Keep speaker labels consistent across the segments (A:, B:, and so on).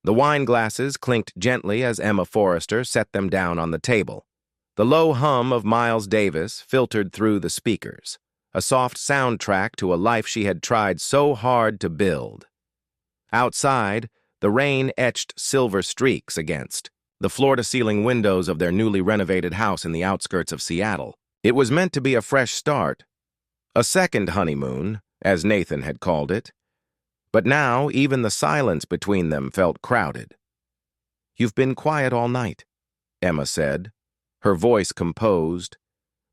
A: The wine glasses clinked gently as Emma Forrester set them down on the table. The low hum of Miles Davis filtered through the speakers, a soft soundtrack to a life she had tried so hard to build. Outside, the rain etched silver streaks against the floor-to-ceiling windows of their newly renovated house in the outskirts of Seattle. It was meant to be a fresh start, a second honeymoon, as Nathan had called it. But now, even the silence between them felt crowded. "You've been quiet all night," Emma said, her voice composed,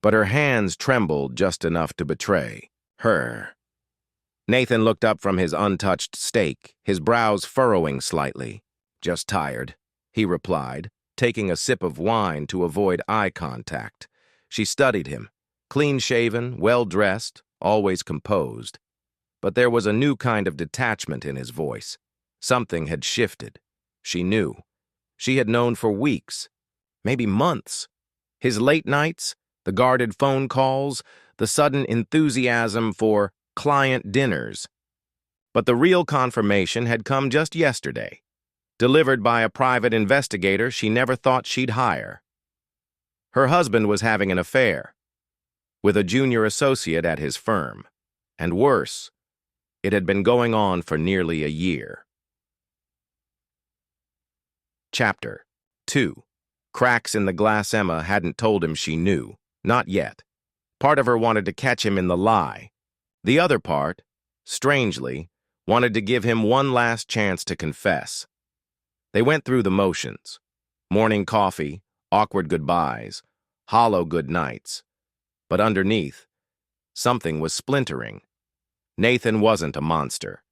A: but her hands trembled just enough to betray her. Nathan looked up from his untouched steak, his brows furrowing slightly. "Just tired," he replied, taking a sip of wine to avoid eye contact. She studied him, clean-shaven, well-dressed, always composed. But there was a new kind of detachment in his voice. Something had shifted. She knew. She had known for weeks, maybe months. His late nights, the guarded phone calls, the sudden enthusiasm for client dinners. But the real confirmation had come just yesterday, delivered by a private investigator she never thought she'd hire. Her husband was having an affair with a junior associate at his firm, and worse, it had been going on for nearly a year. Chapter 2. Cracks in the glass Emma hadn't told him she knew. Not yet. Part of her wanted to catch him in the lie. The other part, strangely, wanted to give him one last chance to confess. They went through the motions. Morning coffee, awkward goodbyes, hollow good nights. But underneath, something was splintering. Nathan wasn't a monster.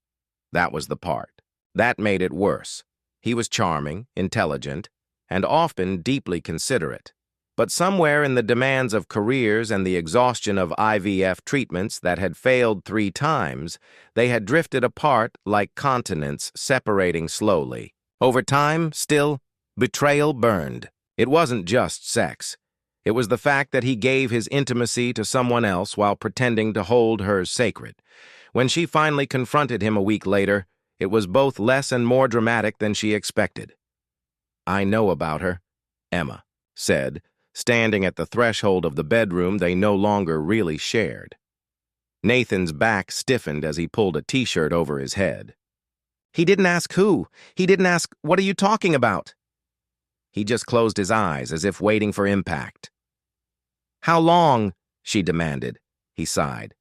A: That was the part. That made it worse. He was charming, intelligent, and often deeply considerate. But somewhere in the demands of careers and the exhaustion of IVF treatments that had failed 3 times, they had drifted apart like continents separating slowly. Over time, still, betrayal burned. It wasn't just sex. It was the fact that he gave his intimacy to someone else while pretending to hold hers sacred. When she finally confronted him a week later, it was both less and more dramatic than she expected. "I know about her," Emma said, standing at the threshold of the bedroom they no longer really shared. Nathan's back stiffened as he pulled a t-shirt over his head. "He didn't ask who. He didn't ask, 'What are you talking about?'" He just closed his eyes as if waiting for impact. "How long?" she demanded. He sighed.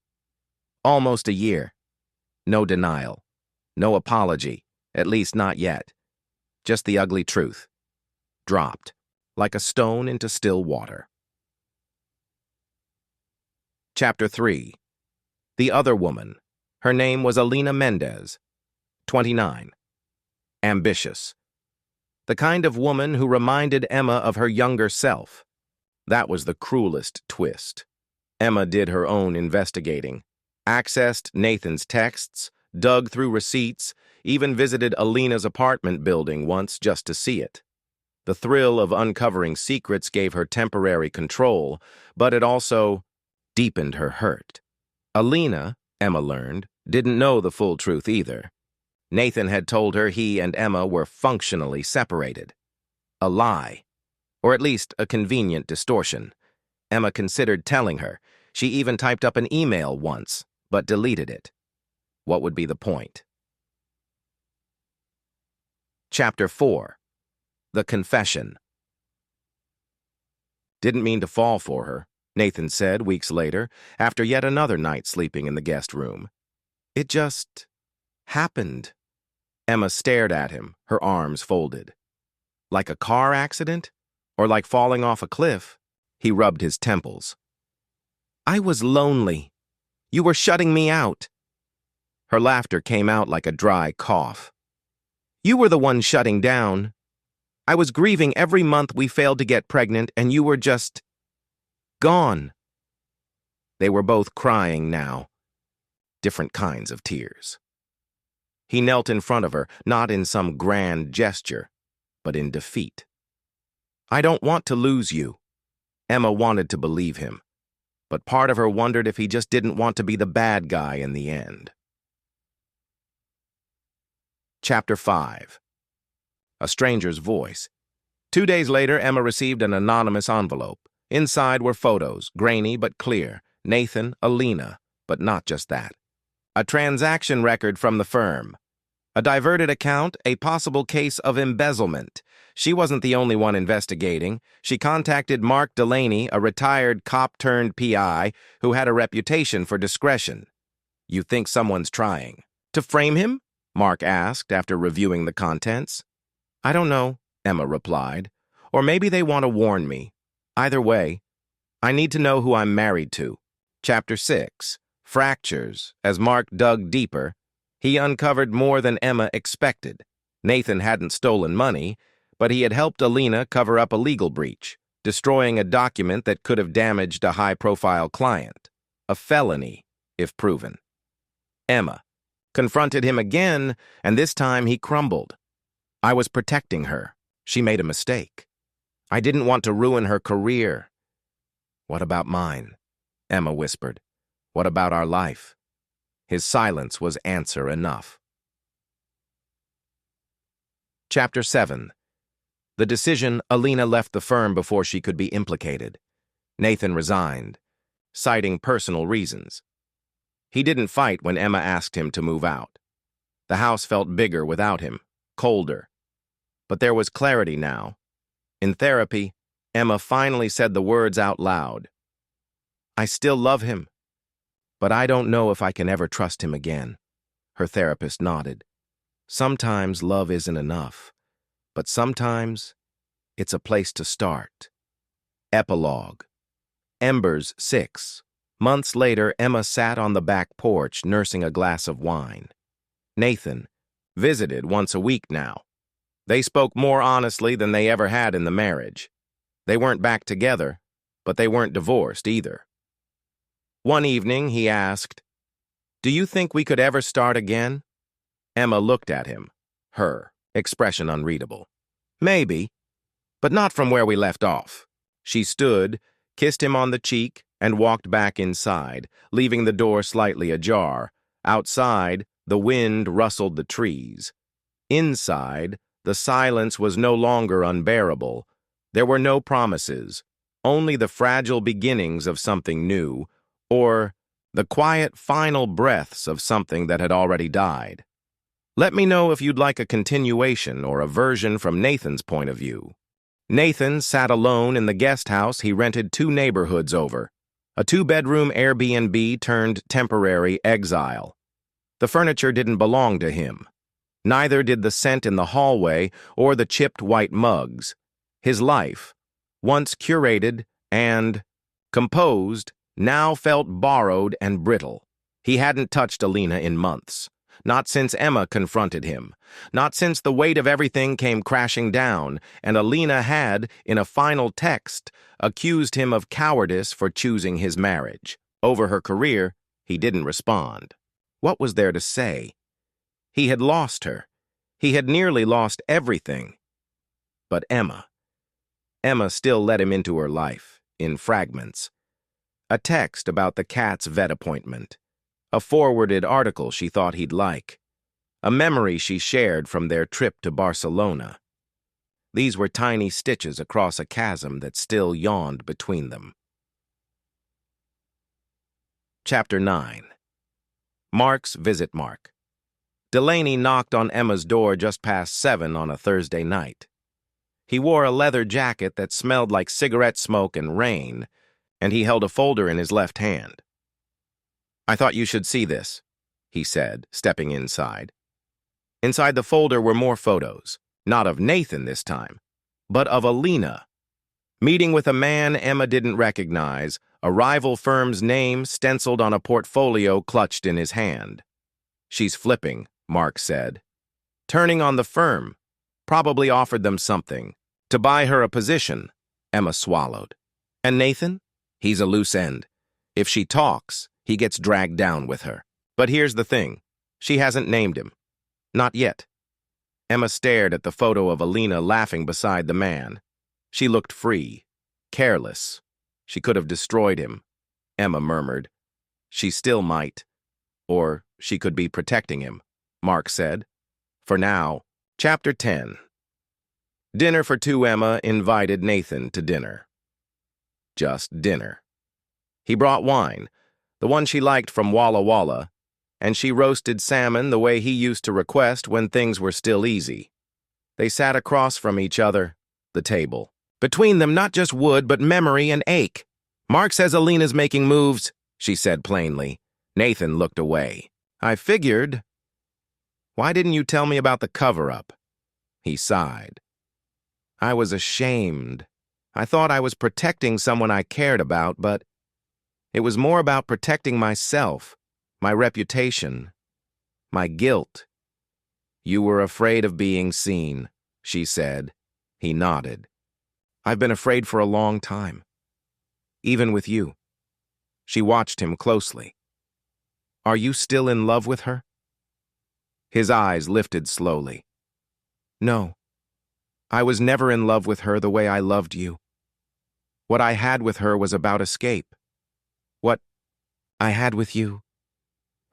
A: "Almost a year. No denial. No apology, at least not yet. Just the ugly truth. Dropped, like a stone into still water." Chapter 3. The other woman. Her name was Alina Mendez, 29. Ambitious. The kind of woman who reminded Emma of her younger self. That was the cruelest twist. Emma did her own investigating. Accessed Nathan's texts, dug through receipts, even visited Alina's apartment building once just to see it. The thrill of uncovering secrets gave her temporary control, but it also deepened her hurt. Alina, Emma learned, didn't know the full truth either. Nathan had told her he and Emma were functionally separated. A lie, or at least a convenient distortion. Emma considered telling her. She even typed up an email once, but deleted it. What would be the point? Chapter 4. The Confession. "Didn't mean to fall for her," Nathan said weeks later, after yet another night sleeping in the guest room. "It just happened." Emma stared at him, her arms folded. "Like a car accident? Or like falling off a cliff?" He rubbed his temples. "I was lonely. You were shutting me out." Her laughter came out like a dry cough. "You were the one shutting down. I was grieving every month we failed to get pregnant, and you were just gone." They were both crying now. Different kinds of tears. He knelt in front of her, not in some grand gesture, but in defeat. "I don't want to lose you." Emma wanted to believe him, but part of her wondered if he just didn't want to be the bad guy in the end. Chapter 5. A stranger's voice. 2 days later, Emma received an anonymous envelope. Inside were photos, grainy but clear. Nathan, Alina, but not just that. A transaction record from the firm. A diverted account, a possible case of embezzlement. She wasn't the only one investigating. She contacted Mark Delaney, a retired cop-turned-PI who had a reputation for discretion. You think someone's trying to frame him? Mark asked after reviewing the contents. I don't know, Emma replied. Or maybe they want to warn me. Either way, I need to know who I'm married to. Chapter 6. Fractures. As Mark dug deeper, he uncovered more than Emma expected. Nathan hadn't stolen money, but he had helped Alina cover up a legal breach, destroying a document that could have damaged a high-profile client. A felony, if proven. Emma confronted him again, and this time he crumbled. I was protecting her. She made a mistake. I didn't want to ruin her career. What about mine? Emma whispered. What about our life? His silence was answer enough. Chapter 7. The decision, Alina left the firm before she could be implicated. Nathan resigned, citing personal reasons. He didn't fight when Emma asked him to move out. The house felt bigger without him, colder. But there was clarity now. In therapy, Emma finally said the words out loud. I still love him, but I don't know if I can ever trust him again. Her therapist nodded. Sometimes love isn't enough, but sometimes it's a place to start. Epilogue. Embers 6. Months later, Emma sat on the back porch nursing a glass of wine. Nathan visited once a week now. They spoke more honestly than they ever had in the marriage. They weren't back together, but they weren't divorced either. One evening, he asked, Do you think we could ever start again? Emma looked at him, her expression unreadable. Maybe, but not from where we left off. She stood, kissed him on the cheek, and walked back inside, leaving the door slightly ajar. Outside, the wind rustled the trees. Inside, the silence was no longer unbearable. There were no promises, only the fragile beginnings of something new, or the quiet final breaths of something that had already died. Let me know if you'd like a continuation or a version from Nathan's point of view. Nathan sat alone in the guest house he rented 2 neighborhoods over, a 2-bedroom Airbnb turned temporary exile. The furniture didn't belong to him. Neither did the scent in the hallway or the chipped white mugs. His life, once curated and composed, now felt borrowed and brittle. He hadn't touched Alina in months. Not since Emma confronted him. Not since the weight of everything came crashing down, and Alina had, in a final text, accused him of cowardice for choosing his marriage. Over her career, he didn't respond. What was there to say? He had lost her. He had nearly lost everything. But Emma still let him into her life, in fragments. A text about the cat's vet appointment. A forwarded article she thought he'd like. A memory she shared from their trip to Barcelona. These were tiny stitches across a chasm that still yawned between them. Chapter 9. Mark's visit. Mark. Delaney knocked on Emma's door just past 7 on a Thursday night. He wore a leather jacket that smelled like cigarette smoke and rain, and he held a folder in his left hand. I thought you should see this, he said, stepping inside. Inside the folder were more photos, not of Nathan this time, but of Alina. Meeting with a man Emma didn't recognize, a rival firm's name stenciled on a portfolio clutched in his hand. She's flipping, Mark said. Turning on the firm. Probably offered them something. To buy her a position. Emma swallowed. And Nathan? He's a loose end. If she talks, he gets dragged down with her. But here's the thing. She hasn't named him. Not yet. Emma stared at the photo of Alina laughing beside the man. She looked free, careless. She could have destroyed him, Emma murmured. She still might. Or she could be protecting him, Mark said. For now. Chapter 10. Dinner for two. Emma invited Nathan to dinner. Just dinner. He brought wine, the one she liked from Walla Walla, and she roasted salmon the way he used to request when things were still easy. They sat across from each other, the table. Between them, not just wood, but memory and ache. Mark says Alina's making moves, she said plainly. Nathan looked away. I figured. Why didn't you tell me about the cover-up? He sighed. I was ashamed. I thought I was protecting someone I cared about, but it was more about protecting myself, my reputation, my guilt. You were afraid of being seen, she said. He nodded. I've been afraid for a long time. Even with you. She watched him closely. Are you still in love with her? His eyes lifted slowly. No. I was never in love with her the way I loved you. What I had with her was about escape. What I had with you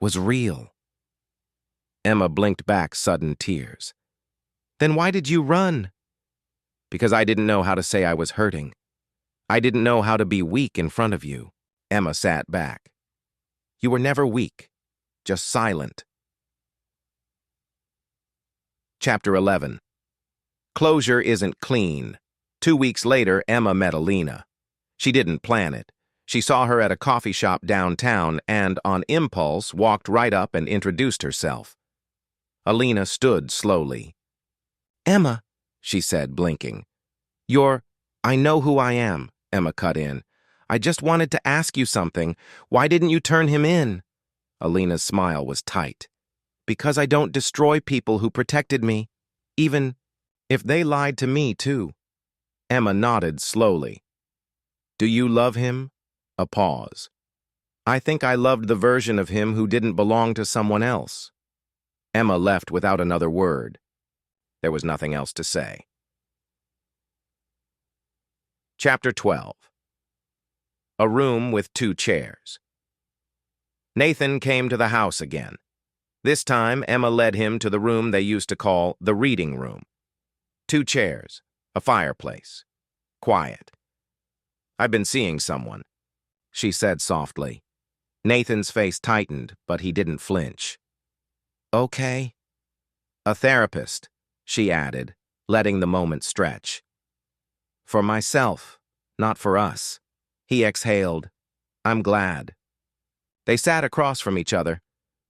A: was real. Emma blinked back sudden tears. Then why did you run? Because I didn't know how to say I was hurting. I didn't know how to be weak in front of you. Emma sat back. You were never weak, just silent. Chapter 11. Closure isn't clean. 2 weeks later, Emma met Alina. She didn't plan it. She saw her at a coffee shop downtown and, on impulse, walked right up and introduced herself. Alina stood slowly. Emma, she said, blinking. I know who I am, Emma cut in. I just wanted to ask you something. Why didn't you turn him in? Alina's smile was tight. Because I don't destroy people who protected me, even if they lied to me, too. Emma nodded slowly. Do you love him? A pause. I think I loved the version of him who didn't belong to someone else. Emma left without another word. There was nothing else to say. Chapter 12. A room with 2 chairs. Nathan came to the house again. This time, Emma led him to the room they used to call the reading room. 2 chairs, a fireplace. Quiet. I've been seeing someone, she said softly. Nathan's face tightened, but he didn't flinch. Okay. A therapist, she added, letting the moment stretch. For myself, not for us. He exhaled. I'm glad. They sat across from each other.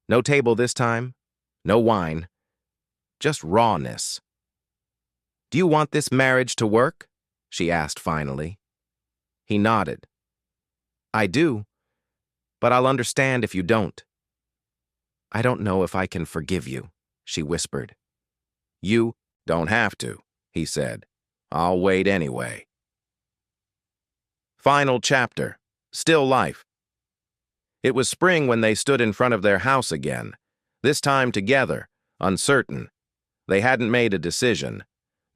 A: No table this time, no wine, just rawness. Do you want this marriage to work? She asked finally. He nodded. I do, but I'll understand if you don't. I don't know if I can forgive you, she whispered. You don't have to, he said. I'll wait anyway. Final chapter. Still life. It was spring when they stood in front of their house again, this time together, uncertain. They hadn't made a decision.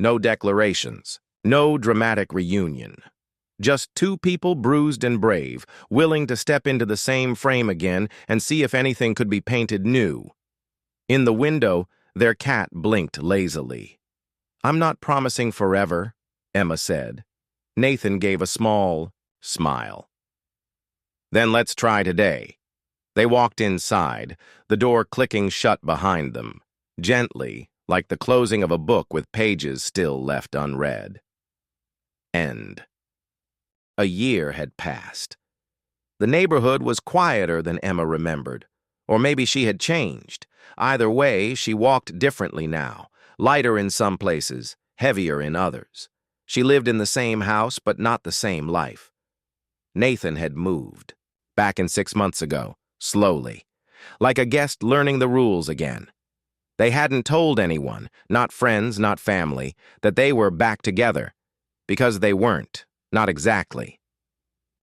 A: No declarations. No dramatic reunion. Just 2 people bruised and brave, willing to step into the same frame again and see if anything could be painted new. In the window, their cat blinked lazily. I'm not promising forever, Emma said. Nathan gave a small smile. Then let's try today. They walked inside, the door clicking shut behind them, gently, like the closing of a book with pages still left unread. End. A year had passed. The neighborhood was quieter than Emma remembered, or maybe she had changed. Either way, she walked differently now, lighter in some places, heavier in others. She lived in the same house, but not the same life. Nathan had moved. Back in 6 months ago, slowly, like a guest learning the rules again. They hadn't told anyone, not friends, not family, that they were back together, because they weren't, not exactly.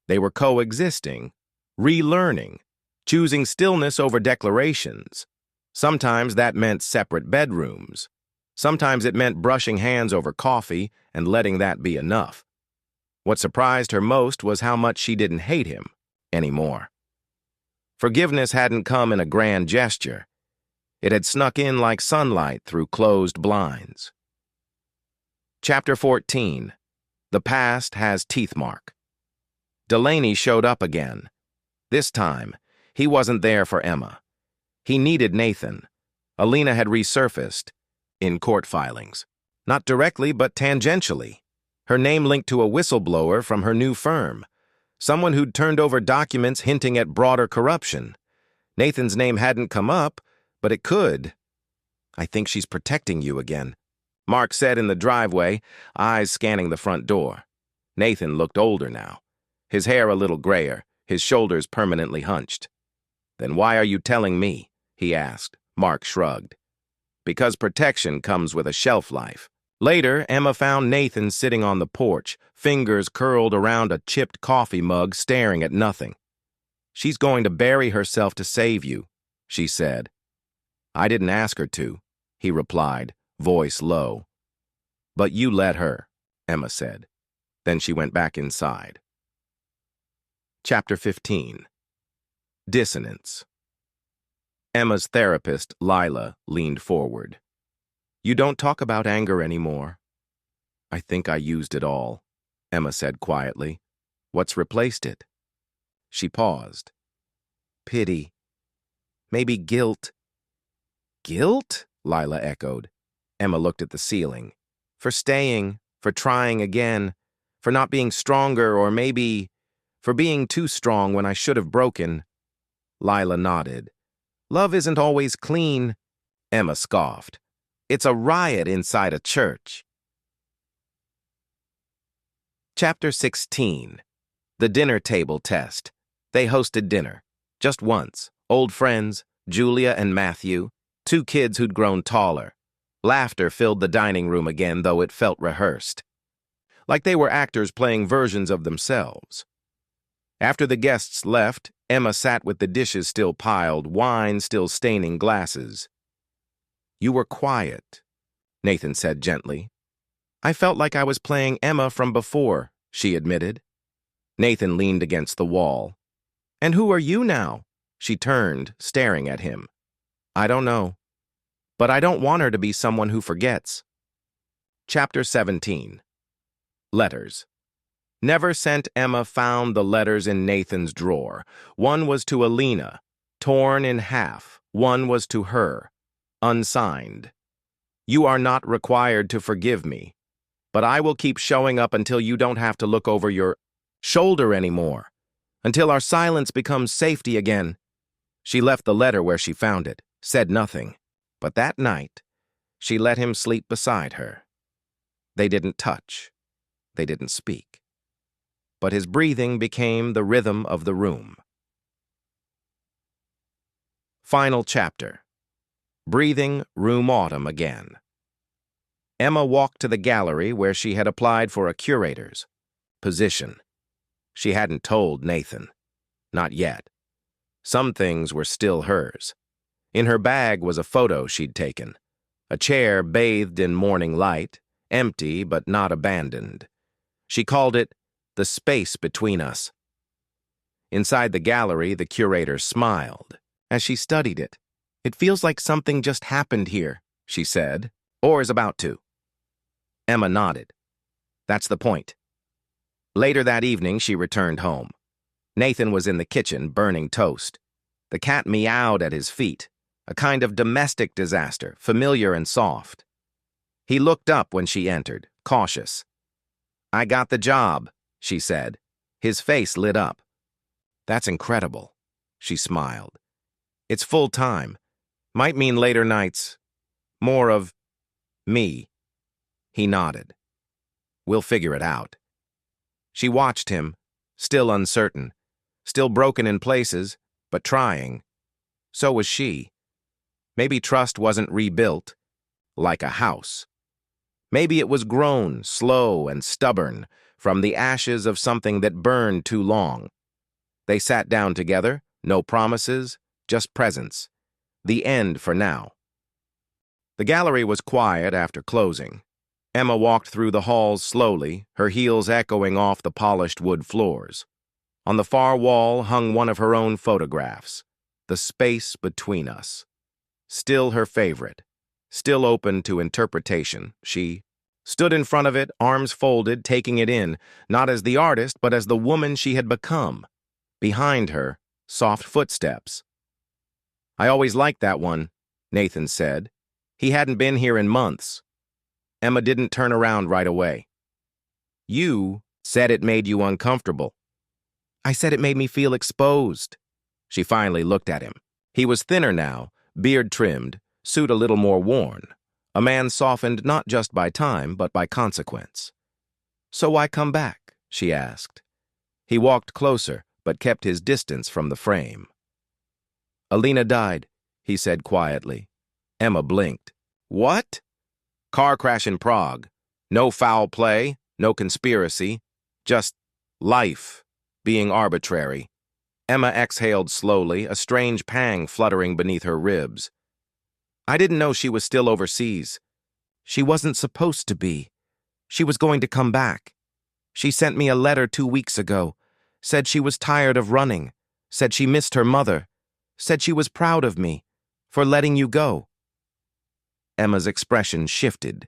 A: They were coexisting, relearning, choosing stillness over declarations. Sometimes that meant separate bedrooms. Sometimes it meant brushing hands over coffee and letting that be enough. What surprised her most was how much she didn't hate him anymore. Forgiveness hadn't come in a grand gesture. It had snuck in like sunlight through closed blinds. Chapter 14. The Past Has Teeth Mark. Delaney showed up again. This time, he wasn't there for Emma. He needed Nathan. Alina had resurfaced in court filings. Not directly, but tangentially. Her name linked to a whistleblower from her new firm. Someone who'd turned over documents hinting at broader corruption. Nathan's name hadn't come up, but it could. "I think she's protecting you again," Mark said in the driveway, eyes scanning the front door. Nathan looked older now, his hair a little grayer, his shoulders permanently hunched. "Then why are you telling me?" he asked. Mark shrugged. "Because protection comes with a shelf life." Later, Emma found Nathan sitting on the porch, fingers curled around a chipped coffee mug, staring at nothing. "She's going to bury herself to save you," she said. "I didn't ask her to," he replied, voice low. "But you let her," Emma said. Then she went back inside. Chapter 15. Dissonance. Emma's therapist, Lila, leaned forward. "You don't talk about anger anymore." "I think I used it all," Emma said quietly. "What's replaced it?" She paused. "Pity. Maybe guilt." "Guilt?" Lila echoed. Emma looked at the ceiling. "For staying, for trying again, for not being stronger, or maybe for being too strong when I should have broken." Lila nodded. "Love isn't always clean." Emma scoffed. "It's a riot inside a church." Chapter 16. The Dinner Table Test. They hosted dinner. Just once. Old friends, Julia and Matthew, two kids who'd grown taller. Laughter filled the dining room again, though it felt rehearsed. Like they were actors playing versions of themselves. After the guests left, Emma sat with the dishes still piled, wine still staining glasses. "You were quiet," Nathan said gently. "I felt like I was playing Emma from before," she admitted. Nathan leaned against the wall. "And who are you now?" She turned, staring at him. "I don't know. But I don't want her to be someone who forgets." Chapter 17. Letters. Never Sent Emma found the letters in Nathan's drawer. One was to Alina, torn in half. One was to her, unsigned. "You are not required to forgive me, but I will keep showing up until you don't have to look over your shoulder anymore, until our silence becomes safety again." She left the letter where she found it, said nothing. But that night, she let him sleep beside her. They didn't touch. They didn't speak. But his breathing became the rhythm of the room. Final chapter. Breathing room autumn again. Emma walked to the gallery where she had applied for a curator's position. She hadn't told Nathan. Not yet. Some things were still hers. In her bag was a photo she'd taken. A chair bathed in morning light, empty but not abandoned. She called it the space between us. Inside the gallery, the curator smiled as she studied it. "It feels like something just happened here," she said, "or is about to." Emma nodded. "That's the point." Later that evening, she returned home. Nathan was in the kitchen, burning toast. The cat meowed at his feet, a kind of domestic disaster, familiar and soft. He looked up when she entered, cautious. "I got the job," she said. His face lit up. "That's incredible," she smiled. "It's full-time. Might mean later nights. More of me." He nodded. "We'll figure it out." She watched him, still uncertain, still broken in places, but trying. So was she. Maybe trust wasn't rebuilt, like a house. Maybe it was grown, slow and stubborn, from the ashes of something that burned too long. They sat down together, no promises, just presence. The end for now. The gallery was quiet after closing. Emma walked through the halls slowly, her heels echoing off the polished wood floors. On the far wall hung one of her own photographs, the space between us. Still her favorite, still open to interpretation, she stood in front of it, arms folded, taking it in, not as the artist, but as the woman she had become. Behind her, soft footsteps. "I always liked that one," Nathan said. He hadn't been here in months. Emma didn't turn around right away. "You said it made you uncomfortable." "I said it made me feel exposed." She finally looked at him. He was thinner now, beard trimmed, suit a little more worn. A man softened not just by time, but by consequence. "So why come back?" she asked. He walked closer, but kept his distance from the frame. "Alina died," he said quietly. Emma blinked. "What?" "Car crash in Prague. No foul play, no conspiracy. Just life being arbitrary." Emma exhaled slowly, a strange pang fluttering beneath her ribs. "I didn't know she was still overseas." "She wasn't supposed to be. She was going to come back. She sent me a letter 2 weeks ago. Said she was tired of running. Said she missed her mother. Said she was proud of me for letting you go." Emma's expression shifted.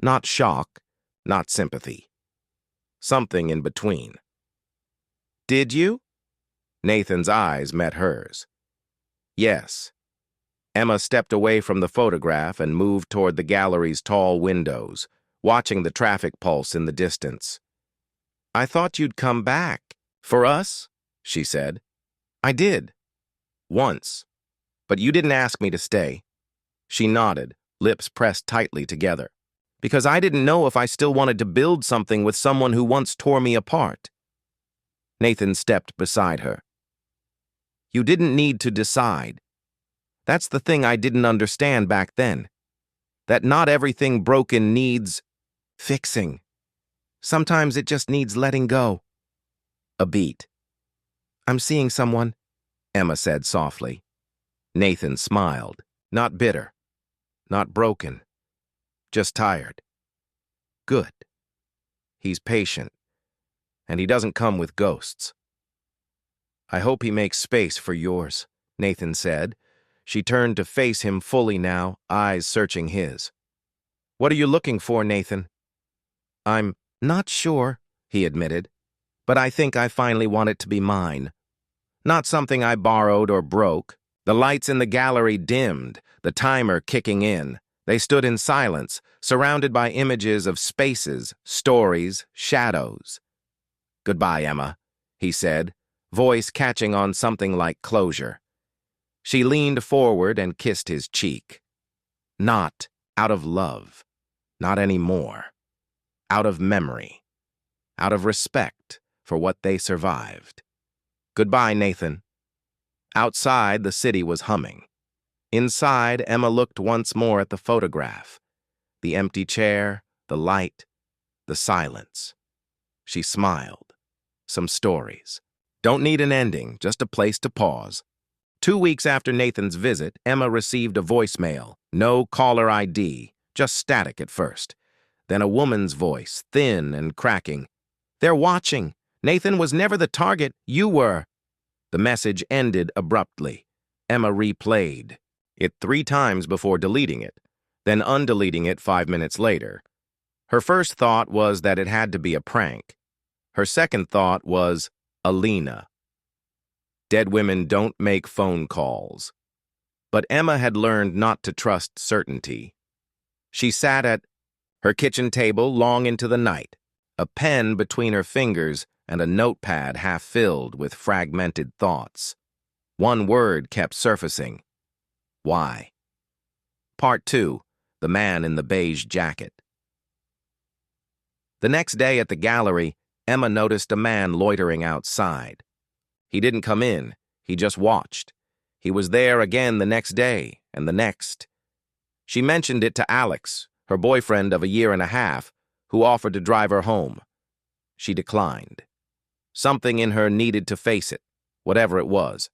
A: Not shock, not sympathy. Something in between. "Did you?" Nathan's eyes met hers. "Yes." Emma stepped away from the photograph and moved toward the gallery's tall windows, watching the traffic pulse in the distance. "I thought you'd come back. For us?" she said. "I did. Once. But you didn't ask me to stay." She nodded, lips pressed tightly together. "Because I didn't know if I still wanted to build something with someone who once tore me apart." Nathan stepped beside her. "You didn't need to decide. That's the thing I didn't understand back then. That not everything broken needs fixing. Sometimes it just needs letting go." A beat. "I'm seeing someone," Emma said softly. Nathan smiled. Not bitter. Not broken. Just tired. "Good. He's patient. And he doesn't come with ghosts." "I hope he makes space for yours," Nathan said. She turned to face him fully now, eyes searching his. "What are you looking for, Nathan?" "I'm not sure," he admitted. "But I think I finally want it to be mine. Not something I borrowed or broke." The lights in the gallery dimmed, the timer kicking in. They stood in silence, surrounded by images of spaces, stories, shadows. "Goodbye, Emma," he said, voice catching on something like closure. She leaned forward and kissed his cheek. Not out of love. Not anymore. Out of memory. Out of respect for what they survived. "Goodbye, Nathan." Outside, the city was humming. Inside, Emma looked once more at the photograph. The empty chair, the light, the silence. She smiled. Some stories. Don't need an ending, just a place to pause. 2 weeks after Nathan's visit, Emma received a voicemail. No caller ID, just static at first. Then a woman's voice, thin and cracking. "They're watching. Nathan was never the target. You were." The message ended abruptly. Emma replayed it 3 times before deleting it, then undeleting it 5 minutes later. Her first thought was that it had to be a prank. Her second thought was Alina. Dead women don't make phone calls. But Emma had learned not to trust certainty. She sat at her kitchen table long into the night, a pen between her fingers and a notepad half filled with fragmented thoughts. One word kept surfacing. Why? Part 2. The Man in the Beige Jacket. The next day at the gallery, Emma noticed a man loitering outside. He didn't come in, he just watched. He was there again the next day, and the next. She mentioned it to Alex, her boyfriend of a year and a half, who offered to drive her home. She declined. Something in her needed to face it, whatever it was.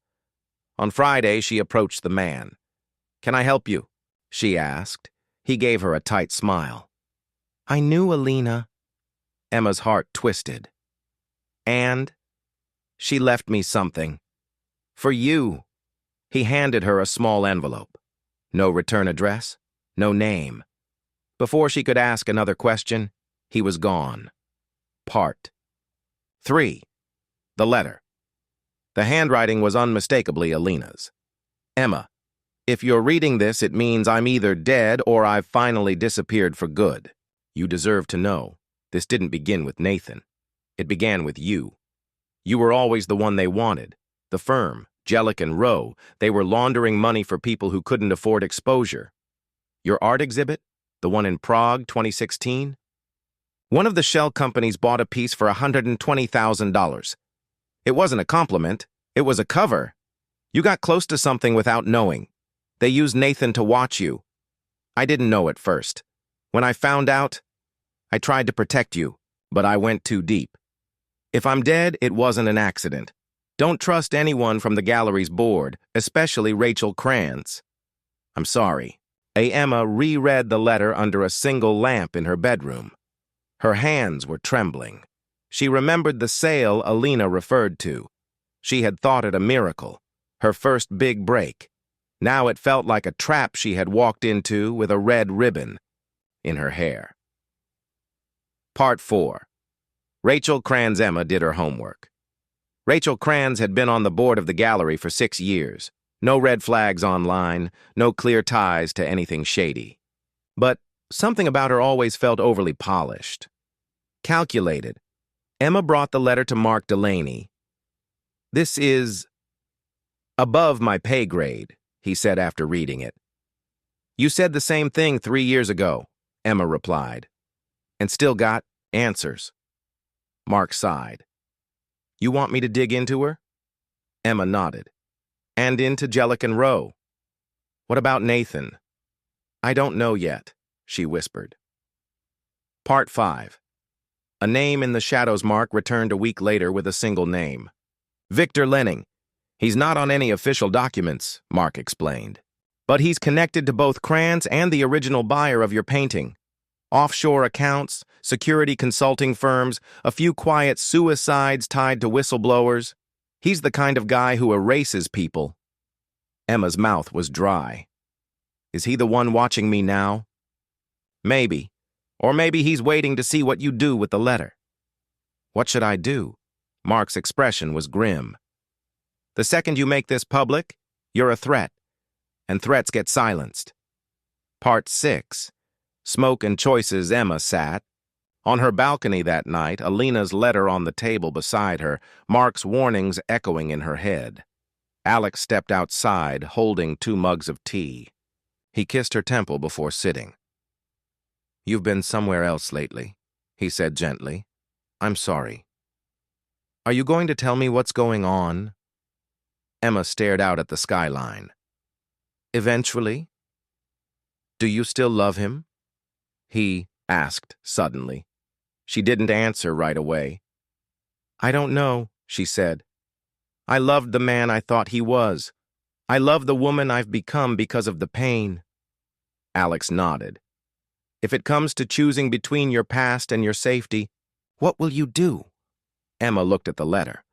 A: On Friday, she approached the man. "Can I help you?" she asked. He gave her a tight smile. "I knew Alina." Emma's heart twisted. "And?" "She left me something. For you." He handed her a small envelope. No return address, no name. Before she could ask another question, he was gone. Part 3. The letter. The handwriting was unmistakably Alina's. Emma, if you're reading this, it means I'm either dead or I've finally disappeared for good. You deserve to know. This didn't begin with Nathan. It began with you. You were always the one they wanted. The firm, Jellic and Rowe, they were laundering money for people who couldn't afford exposure. Your art exhibit? The one in Prague, 2016? One of the shell companies bought a piece for $120,000. It wasn't a compliment. It was a cover. You got close to something without knowing. They used Nathan to watch you. I didn't know at first. When I found out, I tried to protect you, but I went too deep. If I'm dead, it wasn't an accident. Don't trust anyone from the gallery's board, especially Rachel Kranz. I'm sorry. Emma reread the letter under a single lamp in her bedroom. Her hands were trembling. She remembered the sale Alina referred to. She had thought it a miracle, her first big break. Now it felt like a trap she had walked into with a red ribbon in her hair. Part 4. Rachel Kranz Emma did her homework. Rachel Kranz had been on the board of the gallery for 6 years. No red flags online, no clear ties to anything shady. But something about her always felt overly polished. Calculated. Emma brought the letter to Mark Delaney. This is above my pay grade, he said after reading it. You said the same thing 3 years ago, Emma replied, and still got answers. Mark sighed. You want me to dig into her? Emma nodded. And into Jellic and Rowe. What about Nathan? I don't know yet, she whispered. Part 5. A name in the shadows. Mark returned a week later with a single name. Victor Lenning. He's not on any official documents, Mark explained. But he's connected to both Kranz and the original buyer of your painting. Offshore accounts, security consulting firms, a few quiet suicides tied to whistleblowers. He's the kind of guy who erases people. Emma's mouth was dry. Is he the one watching me now? Maybe. Or maybe he's waiting to see what you do with the letter. What should I do? Mark's expression was grim. The second you make this public, you're a threat. And threats get silenced. Part 6. Smoke and choices. Emma sat. On her balcony that night, Alina's letter on the table beside her, Mark's warnings echoing in her head. Alex stepped outside, holding 2 mugs of tea. He kissed her temple before sitting. You've been somewhere else lately, he said gently. I'm sorry. Are you going to tell me what's going on? Emma stared out at the skyline. Eventually. Do you still love him? He asked suddenly. She didn't answer right away. I don't know, she said. I loved the man I thought he was. I love the woman I've become because of the pain. Alex nodded. If it comes to choosing between your past and your safety, what will you do? Emma looked at the letter,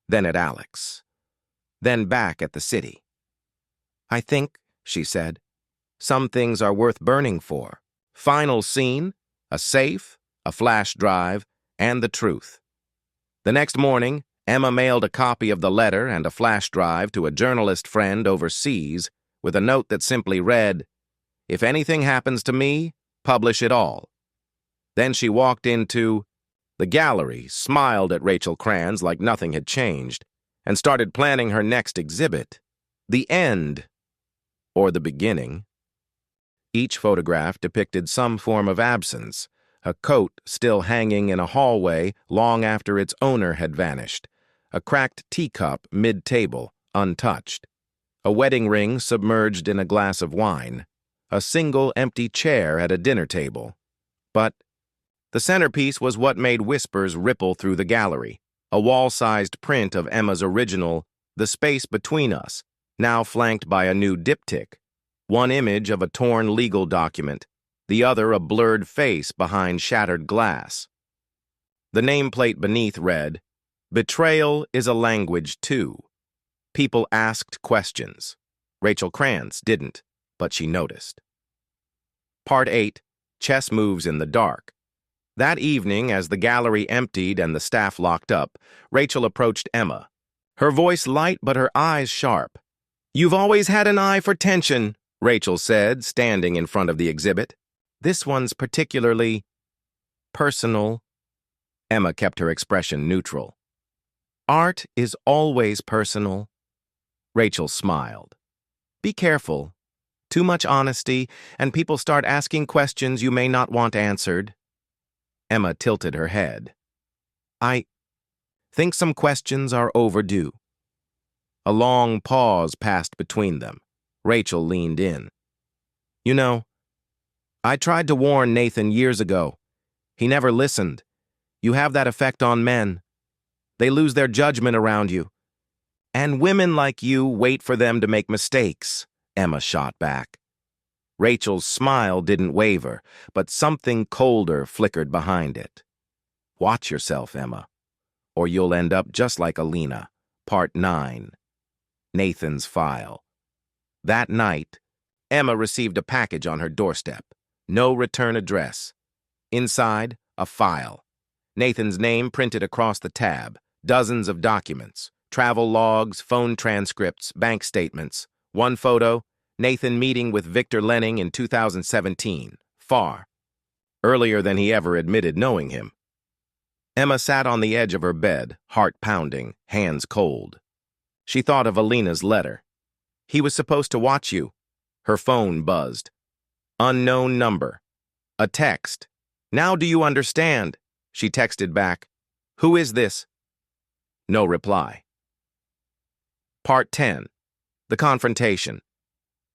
A: then at Alex, then back at the city. I think, she said, some things are worth burning for. Final scene, a safe, a flash drive, and the truth. The next morning, Emma mailed a copy of the letter and a flash drive to a journalist friend overseas with a note that simply read, If anything happens to me, publish it all. Then she walked into the gallery, smiled at Rachel Kranz like nothing had changed, and started planning her next exhibit. The end, or the beginning. Each photograph depicted some form of absence, a coat still hanging in a hallway long after its owner had vanished, a cracked teacup mid-table, untouched, a wedding ring submerged in a glass of wine, a single empty chair at a dinner table. But the centerpiece was what made whispers ripple through the gallery, a wall-sized print of Emma's original The Space Between Us, now flanked by a new diptych, one image of a torn legal document, the other a blurred face behind shattered glass. The nameplate beneath read, Betrayal is a language too. People asked questions. Rachel Kranz didn't, but she noticed. Part 8. chess moves in the dark. That evening, as the gallery emptied and the staff locked up, Rachel approached Emma. Her voice light but her eyes sharp. "You've always had an eye for tension," Rachel said, standing in front of the exhibit. "This one's particularly personal." Emma kept her expression neutral. "Art is always personal." Rachel smiled. "Be careful. Too much honesty, and people start asking questions you may not want answered." Emma tilted her head. "I think some questions are overdue." A long pause passed between them. Rachel leaned in. "You know, I tried to warn Nathan years ago. He never listened. You have that effect on men. They lose their judgment around you. And women like you wait for them to make mistakes," Emma shot back. Rachel's smile didn't waver, but something colder flickered behind it. "Watch yourself, Emma, or you'll end up just like Alina." Part 9. Nathan's File. That night, Emma received a package on her doorstep. No return address. Inside, a file. Nathan's name printed across the tab. Dozens of documents. Travel logs, phone transcripts, bank statements. One photo, Nathan meeting with Victor Lenning in 2017. Far. Earlier than he ever admitted knowing him. Emma sat on the edge of her bed, heart pounding, hands cold. She thought of Alina's letter. "He was supposed to watch you." Her phone buzzed. Unknown number. A text. "Now do you understand?" She texted back. "Who is this?" No reply. Part 10. The Confrontation.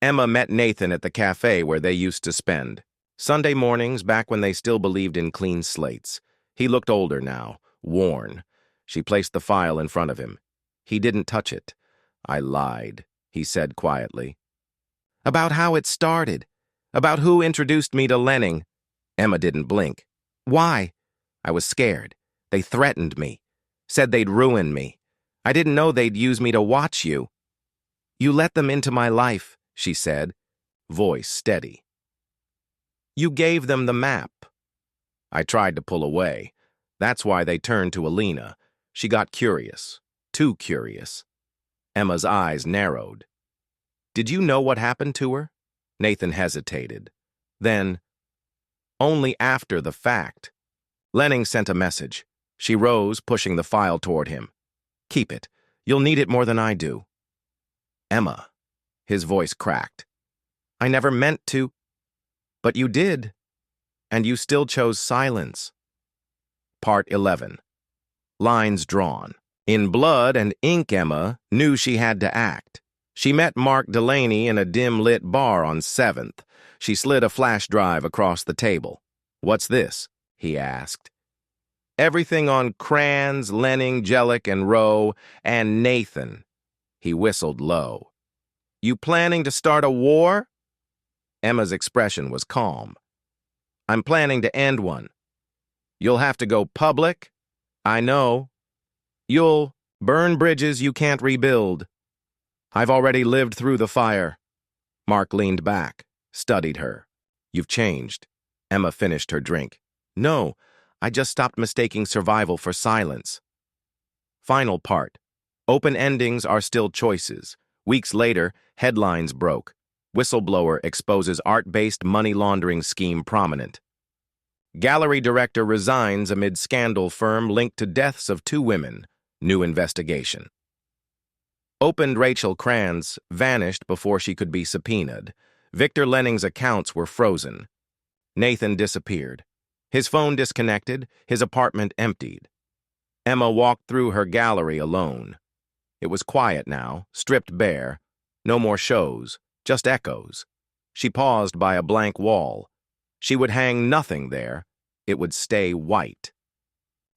A: Emma met Nathan at the cafe where they used to spend. Sunday mornings, back when they still believed in clean slates. He looked older now, worn. She placed the file in front of him. He didn't touch it. "I lied," he said quietly. "About how it started. About who introduced me to Lenning." Emma didn't blink. "Why?" "I was scared. They threatened me. Said they'd ruin me. I didn't know they'd use me to watch you." "You let them into my life," she said, voice steady. "You gave them the map." I tried to pull away. That's why they turned to Alina. She got curious. Too curious. Emma's eyes narrowed. "Did you know what happened to her?" Nathan hesitated. Then, "Only after the fact." Lenning sent a message. She rose, pushing the file toward him. "Keep it. You'll need it more than I do." "Emma." His voice cracked. "I never meant to." "But you did. And you still chose silence." Part 11. Lines drawn. In blood and ink, Emma knew she had to act. She met Mark Delaney in a dim-lit bar on 7th. She slid a flash drive across the table. "What's this?" he asked. "Everything on Kranz, Lenning, Jellick, and Rowe, and Nathan." He whistled low. "You planning to start a war?" Emma's expression was calm. "I'm planning to end one." "You'll have to go public?" "I know." "You'll burn bridges you can't rebuild." "I've already lived through the fire." Mark leaned back, studied her. "You've changed." Emma finished her drink. "No, I just stopped mistaking survival for silence." Final part. Open endings are still choices. Weeks later, headlines broke. Whistleblower exposes art-based money laundering scheme prominent. Gallery director resigns amid scandal firm linked to deaths of 2 women. New investigation. Opened Rachel Kranz vanished before she could be subpoenaed. Victor Lenning's accounts were frozen. Nathan disappeared. His phone disconnected, his apartment emptied. Emma walked through her gallery alone. It was quiet now, stripped bare. No more shows, just echoes. She paused by a blank wall. She would hang nothing there. It would stay white.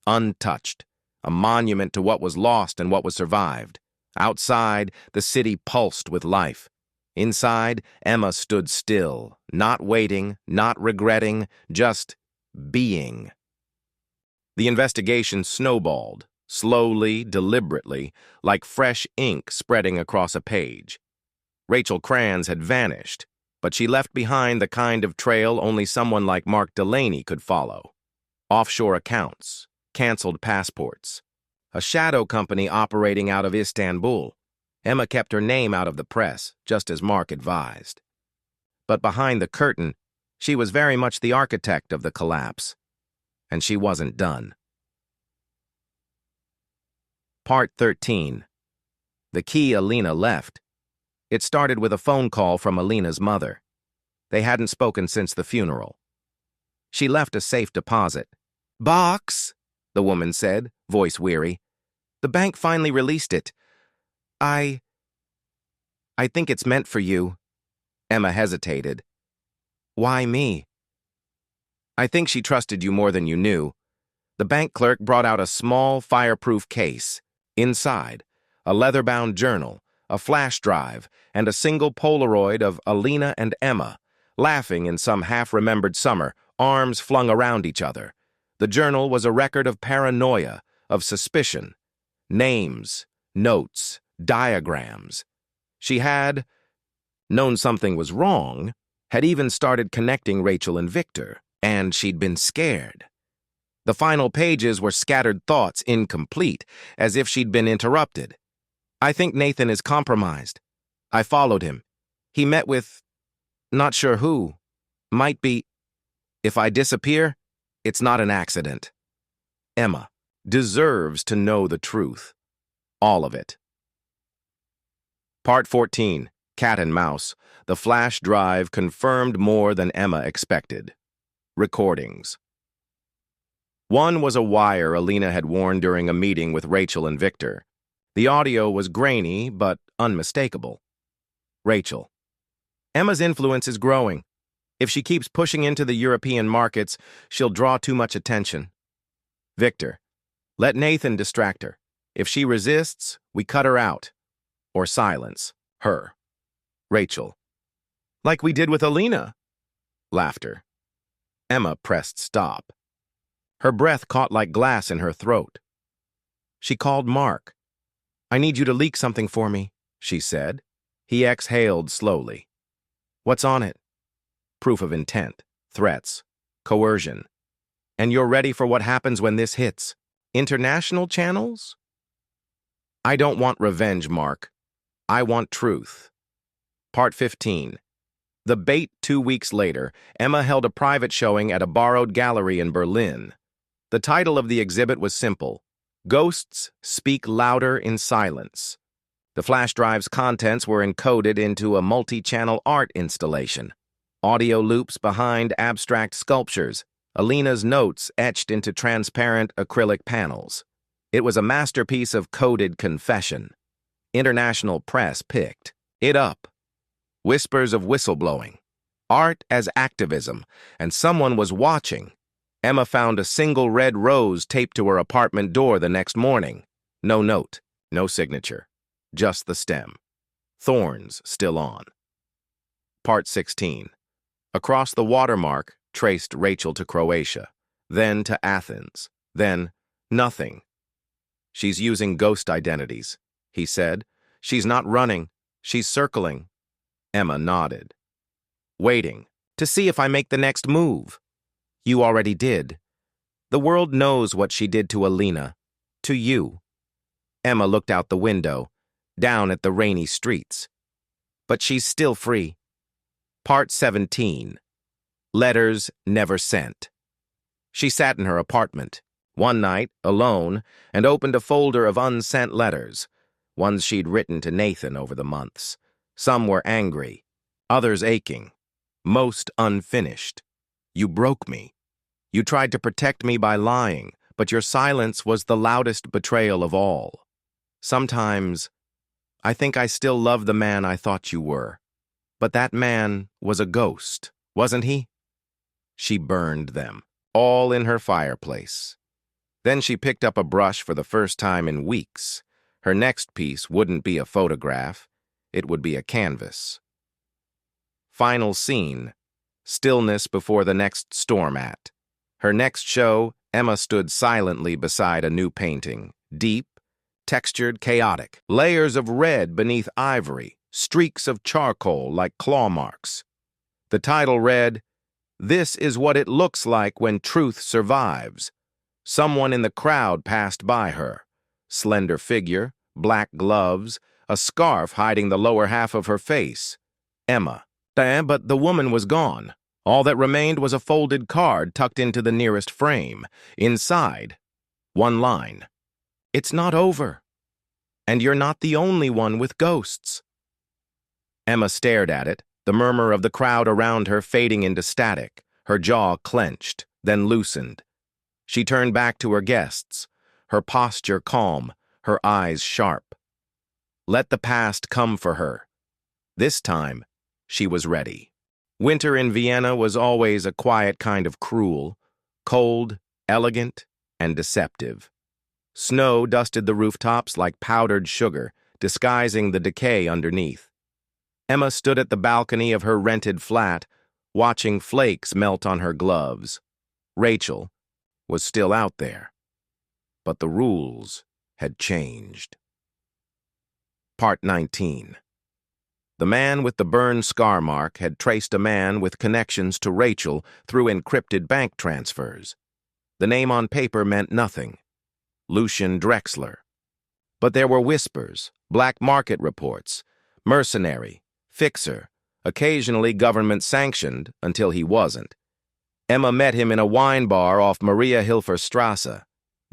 A: Untouched, a monument to what was lost and what was survived. Outside, the city pulsed with life. Inside, Emma stood still, not waiting, not regretting, just being. The investigation snowballed, slowly, deliberately, like fresh ink spreading across a page. Rachel Kranz had vanished. But she left behind the kind of trail only someone like Mark Delaney could follow. Offshore accounts, canceled passports, a shadow company operating out of Istanbul. Emma kept her name out of the press, just as Mark advised. But behind the curtain, she was very much the architect of the collapse. And she wasn't done. Part 13. The key Alina left. It started with a phone call from Alina's mother. They hadn't spoken since the funeral. She left a safe deposit. "Box," the woman said, voice weary. "The bank finally released it. I think it's meant for you." Emma hesitated. "Why me?" "I think she trusted you more than you knew." The bank clerk brought out a small, fireproof case. Inside, a leather-bound journal, a flash drive, and a single Polaroid of Alina and Emma, laughing in some half-remembered summer, arms flung around each other. The journal was a record of paranoia, of suspicion. Names, notes, diagrams. She had known something was wrong, had even started connecting Rachel and Victor, and she'd been scared. The final pages were scattered thoughts, incomplete, as if she'd been interrupted. "I think Nathan is compromised. I followed him. He met with, not sure who. Might be. If I disappear, it's not an accident." Emma deserves to know the truth. All of it. Part 14. Cat and Mouse. The flash drive confirmed more than Emma expected. Recordings. One was a wire Alina had worn during a meeting with Rachel and Victor. The audio was grainy, but unmistakable. Rachel. "Emma's influence is growing. If she keeps pushing into the European markets, she'll draw too much attention." Victor. "Let Nathan distract her. If she resists, we cut her out. Or silence her." Rachel. "Like we did with Alina." Laughter. Emma pressed stop. Her breath caught like glass in her throat. She called Mark. "I need you to leak something for me," she said. He exhaled slowly. "What's on it?" "Proof of intent, threats, coercion. And you're ready for what happens when this hits. International channels?" "I don't want revenge, Mark. I want truth." Part 15. The bait 2 weeks later, Emma held a private showing at a borrowed gallery in Berlin. The title of the exhibit was simple: Ghosts Speak Louder in Silence. The flash drive's contents were encoded into a multi-channel art installation. Audio loops behind abstract sculptures, Alina's notes etched into transparent acrylic panels. It was a masterpiece of coded confession. International press picked it up. Whispers of whistleblowing. Art as activism, and someone was watching. Emma found a single red rose taped to her apartment door the next morning. No note, no signature, just the stem. Thorns still on. Part 16. Across the watermark traced Rachel to Croatia, then to Athens, then nothing. "She's using ghost identities," he said. "She's not running, she's circling." Emma nodded. "Waiting, to see if I make the next move." "You already did. The world knows what she did to Alina, to you." Emma looked out the window, down at the rainy streets. "But she's still free." Part 17. Letters Never Sent. She sat in her apartment, one night, alone, and opened a folder of unsent letters, ones she'd written to Nathan over the months. Some were angry, others aching, most unfinished. "You broke me. You tried to protect me by lying, but your silence was the loudest betrayal of all. Sometimes, I think I still love the man I thought you were. But that man was a ghost, wasn't he?" She burned them, all in her fireplace. Then she picked up a brush for the first time in weeks. Her next piece wouldn't be a photograph, it would be a canvas. Final scene. Stillness before the next storm act. Her next show, Emma stood silently beside a new painting. Deep, textured, chaotic. Layers of red beneath ivory. Streaks of charcoal like claw marks. The title read, "This is what it looks like when truth survives." Someone in the crowd passed by her. Slender figure, black gloves, a scarf hiding the lower half of her face. Emma. But the woman was gone. All that remained was a folded card tucked into the nearest frame. Inside, one line. "It's not over. And you're not the only one with ghosts." Emma stared at it, the murmur of the crowd around her fading into static, her jaw clenched, then loosened. She turned back to her guests, her posture calm, her eyes sharp. Let the past come for her. This time, she was ready. Winter in Vienna was always a quiet kind of cruel, cold, elegant, and deceptive. Snow dusted the rooftops like powdered sugar, disguising the decay underneath. Emma stood at the balcony of her rented flat, watching flakes melt on her gloves. Rachel was still out there, but the rules had changed. Part 19. The man with the burn scar mark had traced a man with connections to Rachel through encrypted bank transfers. The name on paper meant nothing. Lucian Drexler. But there were whispers, black market reports, mercenary, fixer, occasionally government-sanctioned until he wasn't. Emma met him in a wine bar off Maria Hilfer Strasse.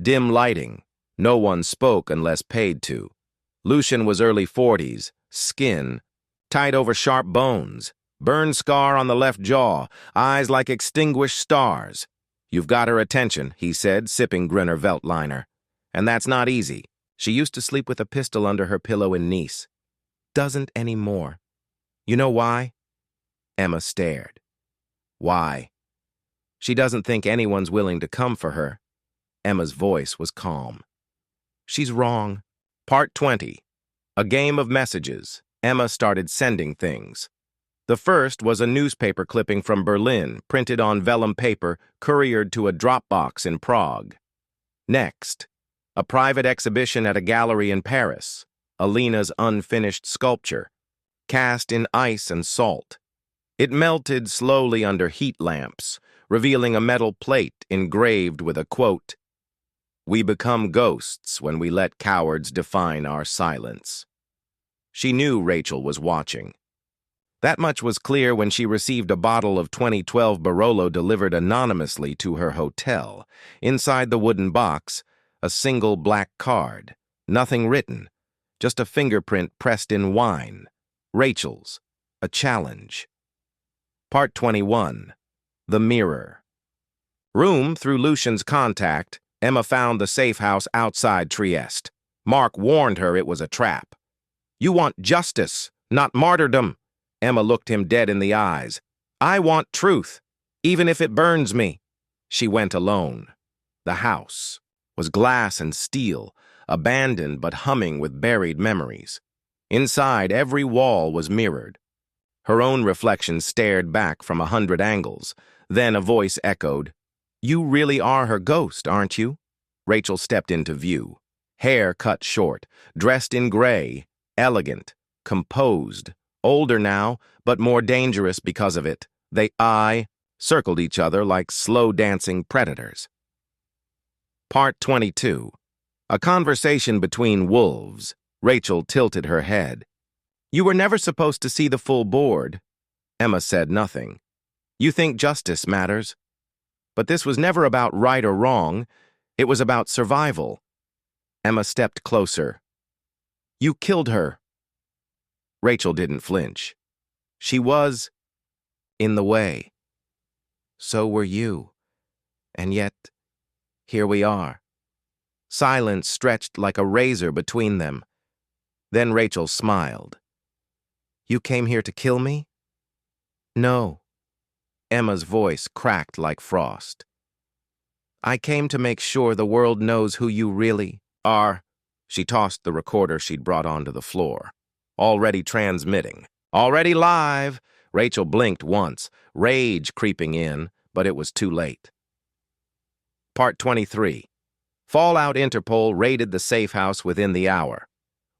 A: Dim lighting. No one spoke unless paid to. Lucian was early 40s, skin, tight over sharp bones, burn scar on the left jaw, eyes like extinguished stars. "You've got her attention," he said, sipping Grinner Veltliner. "And that's not easy. She used to sleep with a pistol under her pillow in Nice. Doesn't anymore. You know why?" Emma stared. "Why?" "She doesn't think anyone's willing to come for her." Emma's voice was calm. "She's wrong." Part 20. A game of messages. Emma started sending things. The first was a newspaper clipping from Berlin, printed on vellum paper, couriered to a drop box in Prague. Next, a private exhibition at a gallery in Paris, Alina's unfinished sculpture, cast in ice and salt. It melted slowly under heat lamps, revealing a metal plate engraved with a quote, "We become ghosts when we let cowards define our silence." She knew Rachel was watching. That much was clear when she received a bottle of 2012 Barolo delivered anonymously to her hotel. Inside the wooden box, a single black card. Nothing written, just a fingerprint pressed in wine. Rachel's. A challenge. Part 21. The Mirror. Room through Lucian's contact, Emma found the safe house outside Trieste. Mark warned her it was a trap. "You want justice, not martyrdom." Emma looked him dead in the eyes. "I want truth, even if it burns me." She went alone. The house was glass and steel, abandoned but humming with buried memories. Inside, every wall was mirrored. Her own reflection stared back from 100 angles. Then a voice echoed, "You really are her ghost, aren't you?" Rachel stepped into view. Hair cut short, dressed in gray, elegant, composed, older now, but more dangerous because of it. They circled each other like slow-dancing predators. Part 22. A conversation between wolves. Rachel tilted her head. "You were never supposed to see the full board." Emma said nothing. "You think justice matters. But this was never about right or wrong. It was about survival." Emma stepped closer. "You killed her." Rachel didn't flinch. "She was in the way. So were you. And yet, here we are." Silence stretched like a razor between them. Then Rachel smiled. "You came here to kill me?" "No." Emma's voice cracked like frost. "I came to make sure the world knows who you really are." She tossed the recorder she'd brought onto the floor. "Already transmitting. Already live." Rachel blinked once, rage creeping in, but it was too late. Part 23. Fallout Interpol raided the safe house within the hour.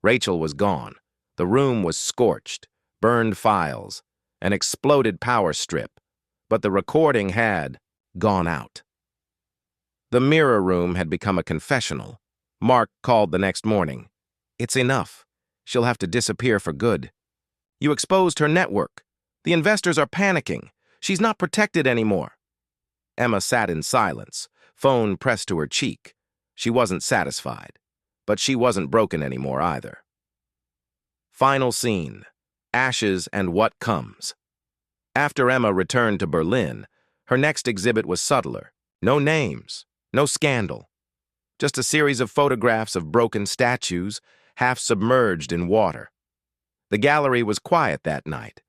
A: Rachel was gone. The room was scorched, burned files. an exploded power strip, but the recording had gone out. The mirror room had become a confessional. Mark called the next morning. "It's enough. She'll have to disappear for good. You exposed her network. The investors are panicking. She's not protected anymore." Emma sat in silence, phone pressed to her cheek. She wasn't satisfied, but she wasn't broken anymore either. Final scene: ashes and what comes. After Emma returned to Berlin, her next exhibit was subtler. No names, no scandal. Just a series of photographs of broken statues, half submerged in water. The gallery was quiet that night,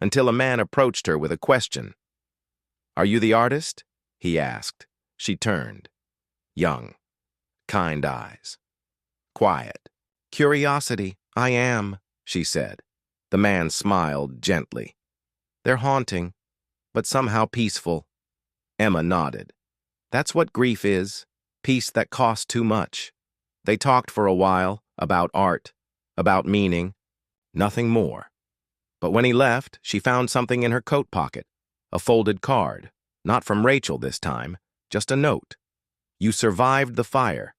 A: until a man approached her with a question. "Are you the artist?" he asked. She turned. Young, kind eyes. Quiet. "Curiosity, I am," she said. The man smiled gently. "They're haunting, but somehow peaceful." Emma nodded. "That's what grief is, peace that costs too much." They talked for a while, about art, about meaning, nothing more. But when he left, she found something in her coat pocket, a folded card, not from Rachel this time, just a note. "You survived the fire.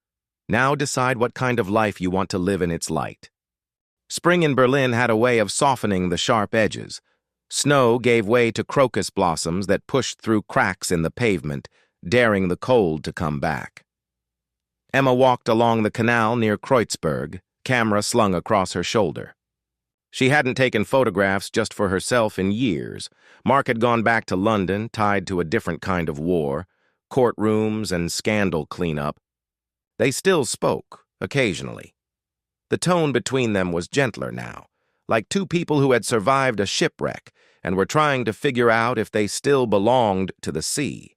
A: Now decide what kind of life you want to live in its light." Spring in Berlin had a way of softening the sharp edges. Snow gave way to crocus blossoms that pushed through cracks in the pavement, daring the cold to come back. Emma walked along the canal near Kreuzberg, camera slung across her shoulder. She hadn't taken photographs just for herself in years. Mark had gone back to London, tied to a different kind of war, courtrooms and scandal cleanup. They still spoke, occasionally. The tone between them was gentler now, like two people who had survived a shipwreck and were trying to figure out if they still belonged to the sea.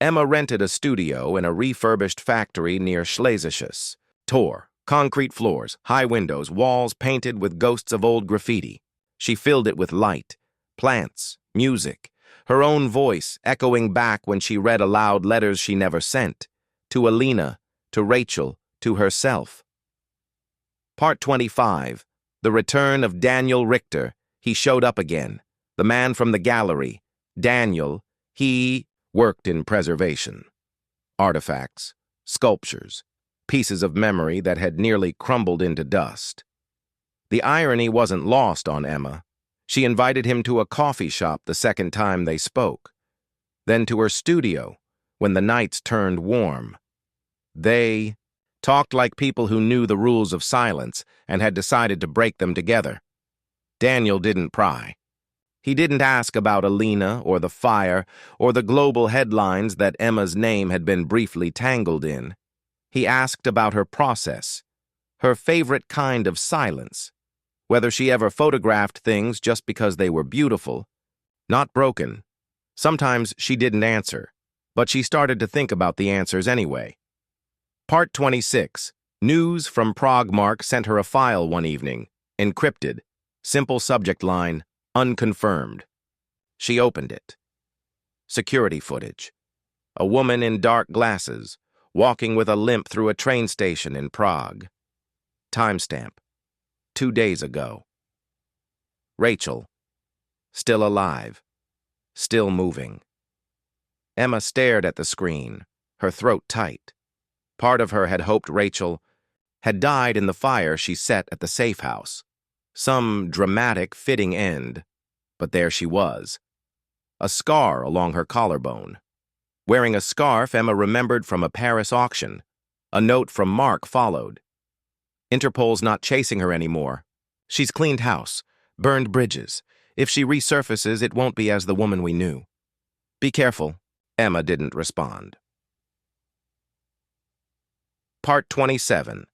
A: Emma rented a studio in a refurbished factory near Schlesisches. Tor, concrete floors, high windows, walls painted with ghosts of old graffiti. She filled it with light, plants, music, her own voice echoing back when she read aloud letters she never sent, to Alina, to Rachel, to herself. Part 25. The return of Daniel Richter. He showed up again. The man from the gallery. Daniel, he worked in preservation. Artifacts, sculptures, pieces of memory that had nearly crumbled into dust. The irony wasn't lost on Emma. She invited him to a coffee shop the second time they spoke, then to her studio when the nights turned warm. They talked like people who knew the rules of silence and had decided to break them together. Daniel didn't pry. He didn't ask about Alina or the fire or the global headlines that Emma's name had been briefly tangled in. He asked about her process, her favorite kind of silence, whether she ever photographed things just because they were beautiful, not broken. Sometimes she didn't answer, but she started to think about the answers anyway. Part 26. News from Prague. Mark sent her a file one evening, encrypted, simple subject line, unconfirmed. She opened it. Security footage. A woman in dark glasses, walking with a limp through a train station in Prague. Timestamp. 2 days ago. Rachel. Still alive. Still moving. Emma stared at the screen, her throat tight. Part of her had hoped Rachel had died in the fire she set at the safe house. Some dramatic, fitting end. But there she was. A scar along her collarbone. Wearing a scarf Emma remembered from a Paris auction. A note from Mark followed. Interpol's not chasing her anymore. She's cleaned house, burned bridges. If she resurfaces, it won't be as the woman we knew. Be careful. Emma didn't respond. Part 27.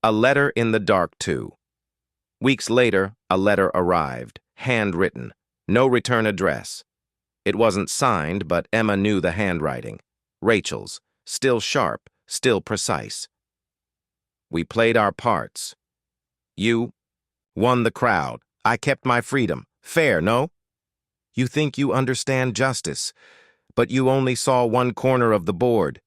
A: A letter in the dark, too. Weeks later, a letter arrived, handwritten, no return address. It wasn't signed, but Emma knew the handwriting. Rachel's, still sharp, still precise. We played our parts. You won the crowd. I kept my freedom. Fair, no? You think you understand justice, but you only saw one corner of the board.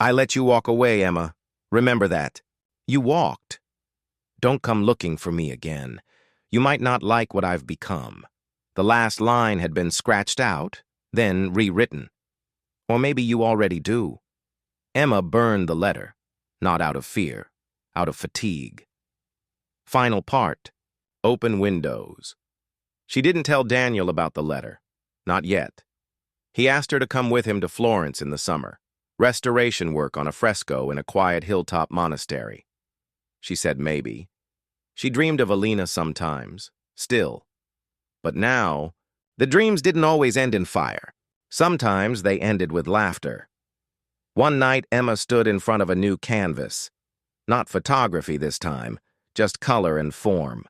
A: I let you walk away, Emma. Remember that. You walked. Don't come looking for me again. You might not like what I've become. The last line had been scratched out, then rewritten. Or maybe you already do. Emma burned the letter, not out of fear, out of fatigue. Final part, open windows. She didn't tell Daniel about the letter, not yet. He asked her to come with him to Florence in the summer, restoration work on a fresco in a quiet hilltop monastery. She said maybe. She dreamed of Alina sometimes, still. But now, the dreams didn't always end in fire. Sometimes they ended with laughter. One night, Emma stood in front of a new canvas. Not photography this time, just color and form.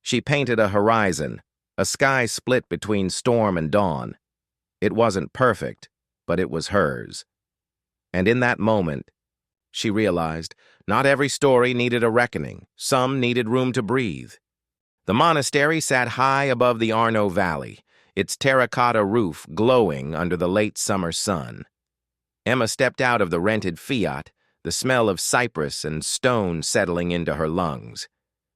A: She painted a horizon, a sky split between storm and dawn. It wasn't perfect, but it was hers. And in that moment, she realized not every story needed a reckoning. Some needed room to breathe. The monastery sat high above the Arno Valley, its terracotta roof glowing under the late summer sun. Emma stepped out of the rented Fiat, the smell of cypress and stone settling into her lungs.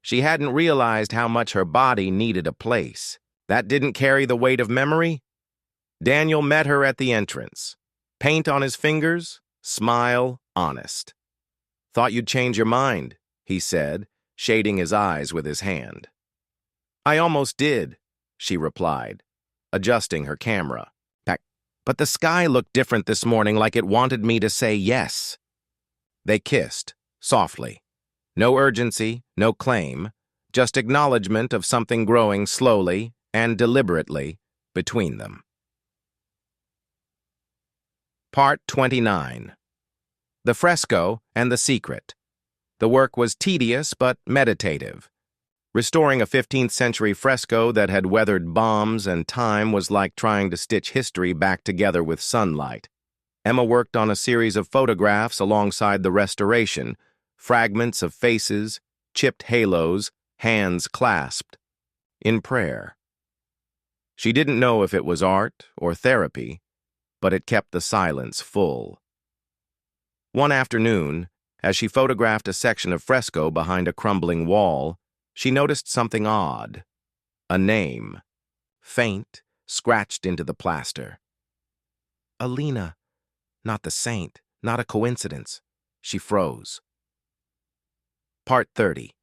A: She hadn't realized how much her body needed a place. That didn't carry the weight of memory? Daniel met her at the entrance. Paint on his fingers, smile honest. "Thought you'd change your mind," he said, shading his eyes with his hand. "I almost did," she replied, adjusting her camera. "But the sky looked different this morning, like it wanted me to say yes." They kissed, softly. No urgency, no claim, just acknowledgement of something growing slowly and deliberately between them. Part 29. The Fresco and the Secret. The work was tedious but meditative. Restoring a 15th century fresco that had weathered bombs and time was like trying to stitch history back together with sunlight. Emma worked on a series of photographs alongside the restoration, fragments of faces, chipped halos, hands clasped, in prayer. She didn't know if it was art or therapy, but it kept the silence full. One afternoon, as she photographed a section of fresco behind a crumbling wall, she noticed something odd. A name, faint, scratched into the plaster. Alina, not the saint, not a coincidence. She froze. Part 30.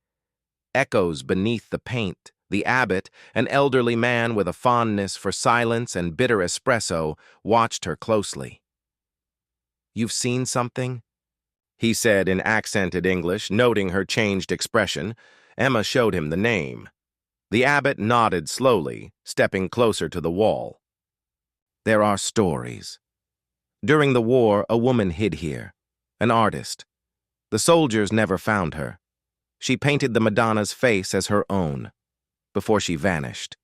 A: Echoes beneath the paint. The abbot, an elderly man with a fondness for silence and bitter espresso, watched her closely. "You've seen something?" he said in accented English, noting her changed expression. Emma showed him the name. The abbot nodded slowly, stepping closer to the wall. "There are stories. During the war, a woman hid here, an artist. The soldiers never found her. She painted the Madonna's face as her own, before she vanished."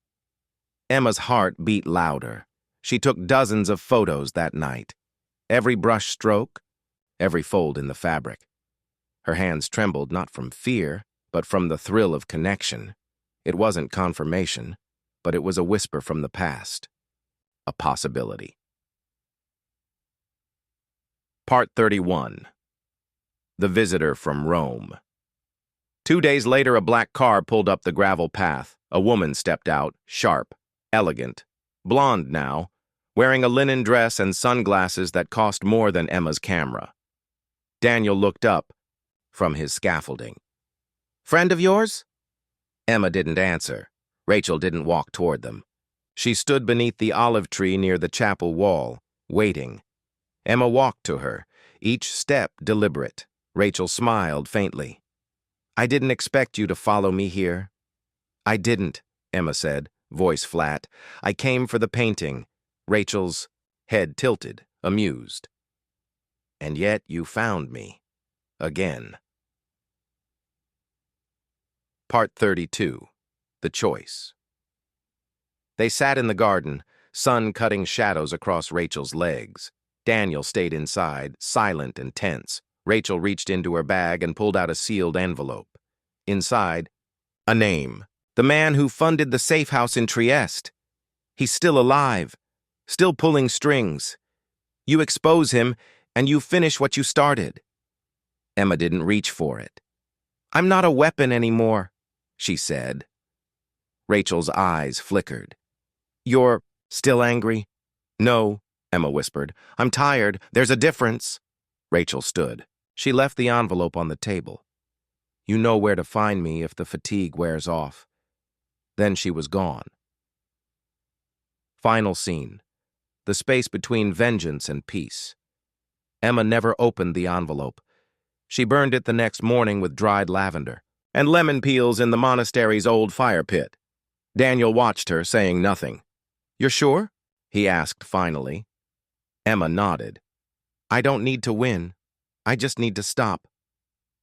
A: Emma's heart beat louder. She took dozens of photos that night. Every brush stroke, every fold in the fabric. Her hands trembled not from fear, but from the thrill of connection. It wasn't confirmation, but it was a whisper from the past. A possibility. Part 31. The Visitor from Rome. 2 days later, a black car pulled up the gravel path. A woman stepped out, sharp, elegant, blonde now, wearing a linen dress and sunglasses that cost more than Emma's camera. Daniel looked up from his scaffolding. "Friend of yours?" Emma didn't answer. Rachel didn't walk toward them. She stood beneath the olive tree near the chapel wall, waiting. Emma walked to her, each step deliberate. Rachel smiled faintly. "I didn't expect you to follow me here." "I didn't," Emma said, voice flat. "I came for the painting." Rachel's head tilted, amused. "And yet you found me. Again." Part 32. The Choice. They sat in the garden, sun cutting shadows across Rachel's legs. Daniel stayed inside, silent and tense. Rachel reached into her bag and pulled out a sealed envelope. Inside, a name. The man who funded the safe house in Trieste. He's still alive, still pulling strings. You expose him, and you finish what you started. Emma didn't reach for it. "I'm not a weapon anymore," she said. Rachel's eyes flickered. You're still angry? No, Emma whispered. I'm tired. There's a difference. Rachel stood. She left the envelope on the table. You know where to find me if the fatigue wears off. Then she was gone. Final scene. The space between vengeance and peace. Emma never opened the envelope. She burned it the next morning with dried lavender and lemon peels in the monastery's old fire pit. Daniel watched her, saying nothing. You're sure? He asked finally. Emma nodded. I don't need to win. I just need to stop.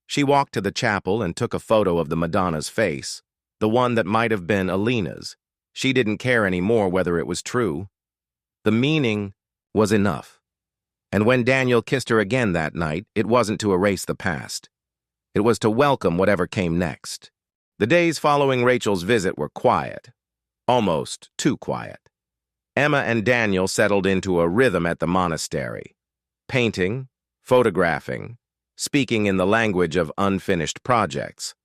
A: She walked to the chapel and took a photo of the Madonna's face, the one that might have been Alina's. She didn't care anymore whether it was true. The meaning was enough. And when Daniel kissed her again that night, it wasn't to erase the past. It was to welcome whatever came next. The days following Rachel's visit were quiet, almost too quiet. Emma and Daniel settled into a rhythm at the monastery, painting, photographing, speaking in the language of unfinished projects.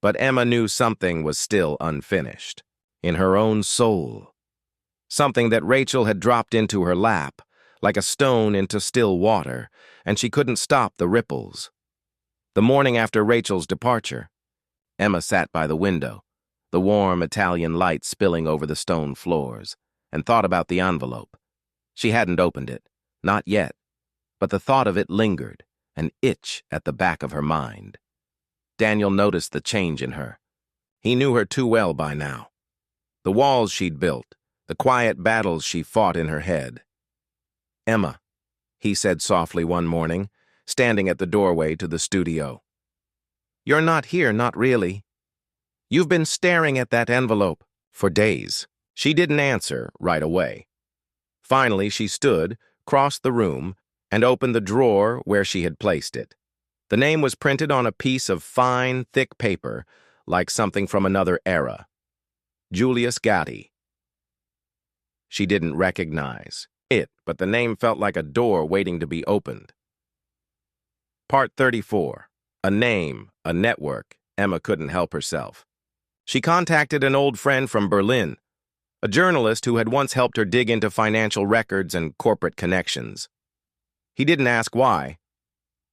A: But Emma knew something was still unfinished, in her own soul. Something that Rachel had dropped into her lap, like a stone into still water, and she couldn't stop the ripples. The morning after Rachel's departure, Emma sat by the window, the warm Italian light spilling over the stone floors, and thought about the envelope. She hadn't opened it, not yet, but the thought of it lingered, an itch at the back of her mind. Daniel noticed the change in her. He knew her too well by now. The walls she'd built, the quiet battles she fought in her head. Emma, he said softly one morning, standing at the doorway to the studio. You're not here, not really. You've been staring at that envelope for days. She didn't answer right away. Finally, she stood, crossed the room, and opened the drawer where she had placed it. The name was printed on a piece of fine, thick paper, like something from another era. Julius Gatti. She didn't recognize it, but the name felt like a door waiting to be opened. Part 34. A name, a network. Emma couldn't help herself. She contacted an old friend from Berlin, a journalist who had once helped her dig into financial records and corporate connections. He didn't ask why,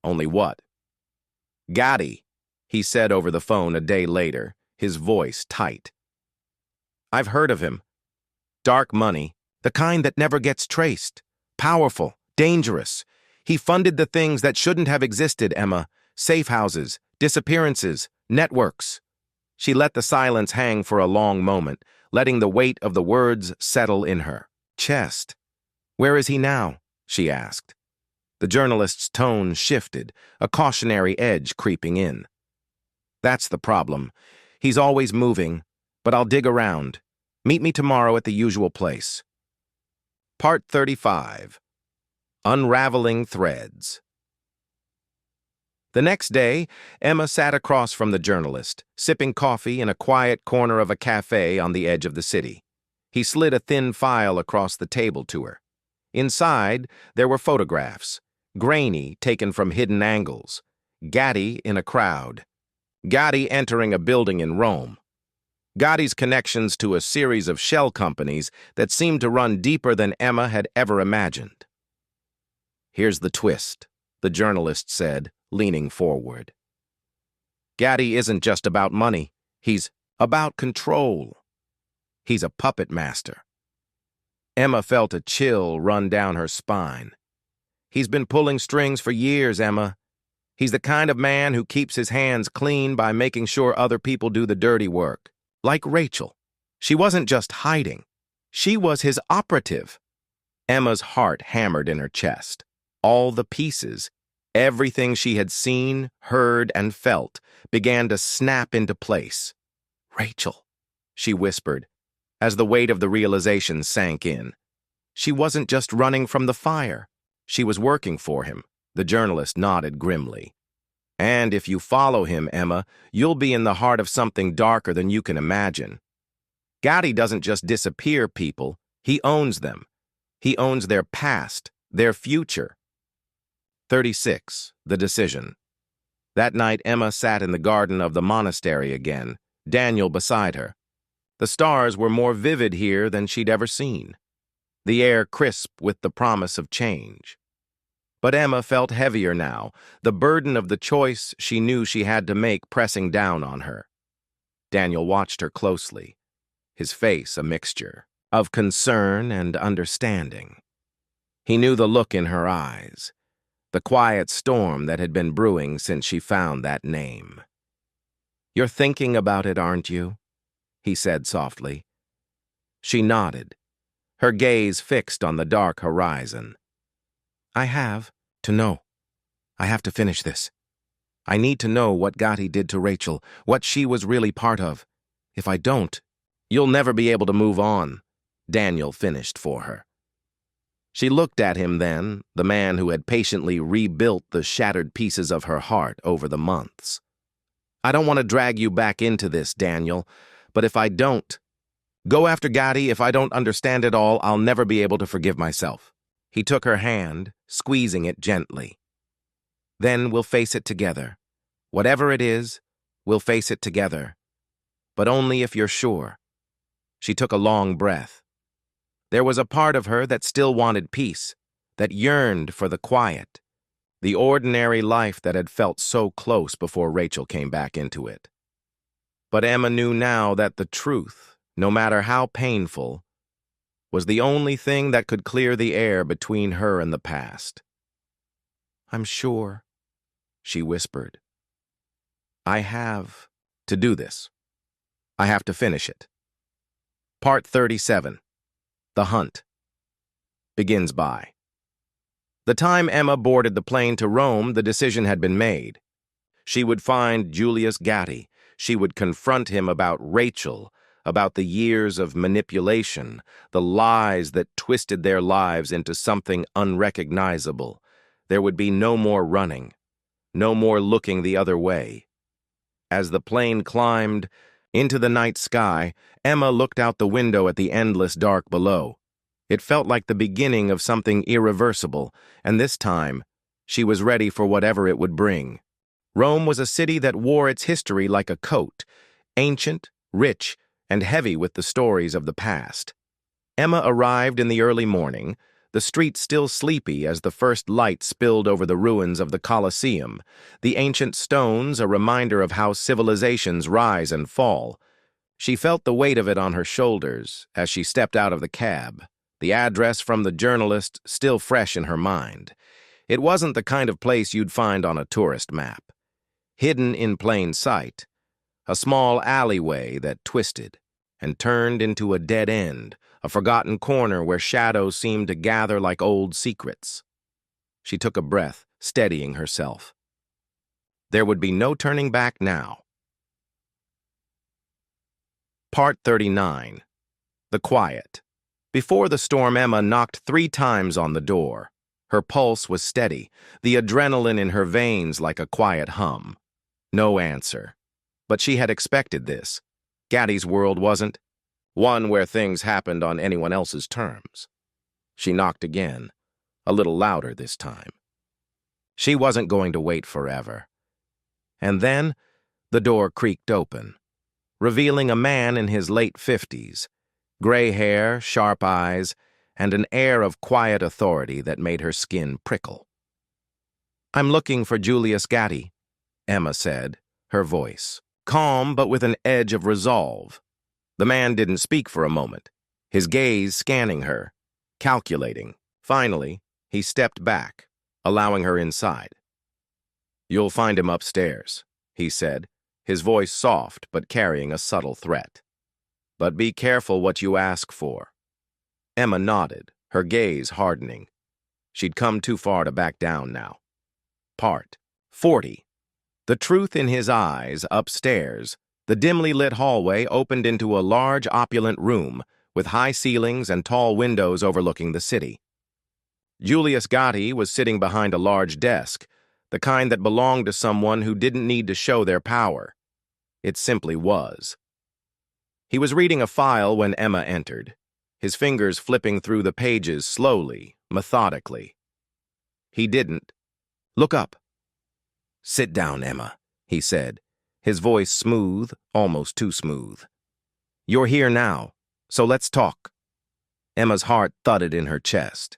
A: only what. Gatti, he said over the phone a day later, his voice tight. I've heard of him. Dark money, the kind that never gets traced. Powerful, dangerous. He funded the things that shouldn't have existed, Emma. Safe houses, disappearances, networks. She let the silence hang for a long moment, letting the weight of the words settle in her chest. Where is he now? She asked. The journalist's tone shifted, a cautionary edge creeping in. That's the problem. He's always moving, but I'll dig around. Meet me tomorrow at the usual place. Part 35. Unraveling Threads. The next day, Emma sat across from the journalist, sipping coffee in a quiet corner of a cafe on the edge of the city. He slid a thin file across the table to her. Inside, there were photographs, grainy, taken from hidden angles. Gatti in a crowd. Gatti entering a building in Rome. Gatti's connections to a series of shell companies that seemed to run deeper than Emma had ever imagined. Here's the twist, the journalist said, leaning forward. Gatti isn't just about money. He's about control. He's a puppet master. Emma felt a chill run down her spine. He's been pulling strings for years, Emma. He's the kind of man who keeps his hands clean by making sure other people do the dirty work. Like Rachel. She wasn't just hiding. She was his operative. Emma's heart hammered in her chest. All the pieces, everything she had seen, heard, and felt, began to snap into place. Rachel, she whispered, as the weight of the realization sank in. She wasn't just running from the fire. She was working for him. The journalist nodded grimly. And if you follow him, Emma, you'll be in the heart of something darker than you can imagine. Gatti doesn't just disappear people, he owns them. He owns their past, their future. 36. The decision. That night, Emma sat in the garden of the monastery again, Daniel beside her. The stars were more vivid here than she'd ever seen, the air crisp with the promise of change. But Emma felt heavier now, the burden of the choice she knew she had to make pressing down on her. Daniel watched her closely, his face a mixture of concern and understanding. He knew the look in her eyes, the quiet storm that had been brewing since she found that name. "You're thinking about it, aren't you?" he said softly. She nodded, her gaze fixed on the dark horizon. "I have to know. I have to finish this. I need to know what Gotti did to Rachel, what she was really part of. If I don't, you'll never be able to move on," Daniel finished for her. She looked at him then, the man who had patiently rebuilt the shattered pieces of her heart over the months. "I don't want to drag you back into this, Daniel, but if I don't go after Gotti, if I don't understand it all, I'll never be able to forgive myself." He took her hand, squeezing it gently. "Then we'll face it together. Whatever it is, we'll face it together. But only if you're sure." She took a long breath. There was a part of her that still wanted peace, that yearned for the quiet, the ordinary life that had felt so close before Rachel came back into it. But Emma knew now that the truth, no matter how painful, was the only thing that could clear the air between her and the past. "I'm sure," she whispered. "I have to do this. I have to finish it." Part 37. The Hunt. Begins by. The time Emma boarded the plane to Rome, the decision had been made. She would find Julius Gatti. She would confront him about Rachel, about the years of manipulation, the lies that twisted their lives into something unrecognizable. There would be no more running, no more looking the other way. As the plane climbed into the night sky, Emma looked out the window at the endless dark below. It felt like the beginning of something irreversible, and this time, she was ready for whatever it would bring. Rome was a city that wore its history like a coat, ancient, rich, and heavy with the stories of the past. Emma arrived in the early morning, the streets still sleepy as the first light spilled over the ruins of the Colosseum, the ancient stones a reminder of how civilizations rise and fall. She felt the weight of it on her shoulders as she stepped out of the cab, the address from the journalist still fresh in her mind. It wasn't the kind of place you'd find on a tourist map. Hidden in plain sight, a small alleyway that twisted and turned into a dead end, a forgotten corner where shadows seemed to gather like old secrets. She took a breath, steadying herself. There would be no turning back now. Part 39. The Quiet. Before the storm, Emma knocked 3 times on the door. Her pulse was steady, the adrenaline in her veins like a quiet hum. No answer. But she had expected this. Gatti's world wasn't one where things happened on anyone else's terms. She knocked again, a little louder this time. She wasn't going to wait forever. And then the door creaked open, revealing a man in his late 50s, gray hair, sharp eyes, and an air of quiet authority that made her skin prickle. "I'm looking for Julius Gatti," Emma said, her voice calm but with an edge of resolve. The man didn't speak for a moment, his gaze scanning her, calculating. Finally, he stepped back, allowing her inside. "You'll find him upstairs," he said, his voice soft but carrying a subtle threat. "But be careful what you ask for." Emma nodded, her gaze hardening. She'd come too far to back down now. Part 40. The truth in his eyes, upstairs, the dimly lit hallway opened into a large, opulent room with high ceilings and tall windows overlooking the city. Julius Gatti was sitting behind a large desk, the kind that belonged to someone who didn't need to show their power. It simply was. He was reading a file when Emma entered, his fingers flipping through the pages slowly, methodically. He didn't. "Look up." "Sit down, Emma," he said, his voice smooth, almost too smooth. You're here now, so let's talk. Emma's heart thudded in her chest.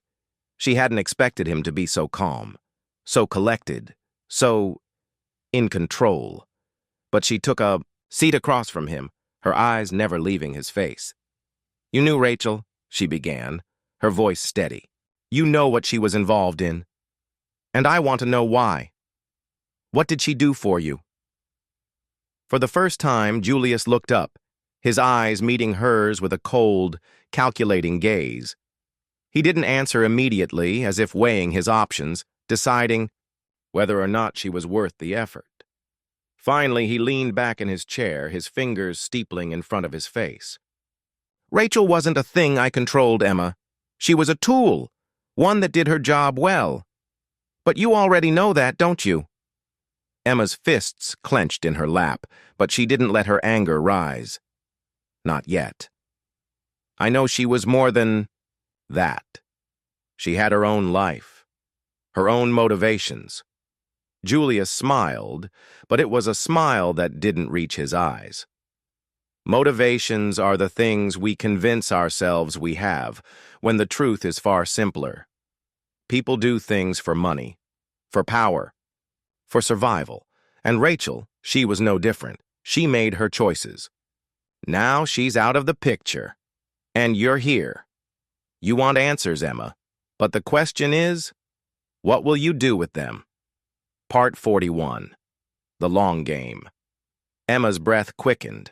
A: She hadn't expected him to be so calm, so collected, so in control. But she took a seat across from him, her eyes never leaving his face. You knew Rachel, she began, her voice steady. You know what she was involved in. And I want to know why. What did she do for you? For the first time, Julius looked up, his eyes meeting hers with a cold, calculating gaze. He didn't answer immediately, as if weighing his options, deciding whether or not she was worth the effort. Finally, he leaned back in his chair, his fingers steepling in front of his face. Rachel wasn't a thing I controlled, Emma. She was a tool, one that did her job well. But you already know that, don't you? Emma's fists clenched in her lap, but she didn't let her anger rise. Not yet. I know she was more than that. She had her own life, her own motivations. Julius smiled, but it was a smile that didn't reach his eyes. Motivations are the things we convince ourselves we have, when the truth is far simpler. People do things for money, for power, for survival. And Rachel, she was no different. She made her choices. Now she's out of the picture. And you're here. You want answers, Emma. But the question is, what will you do with them? Part 41. The Long Game. Emma's breath quickened.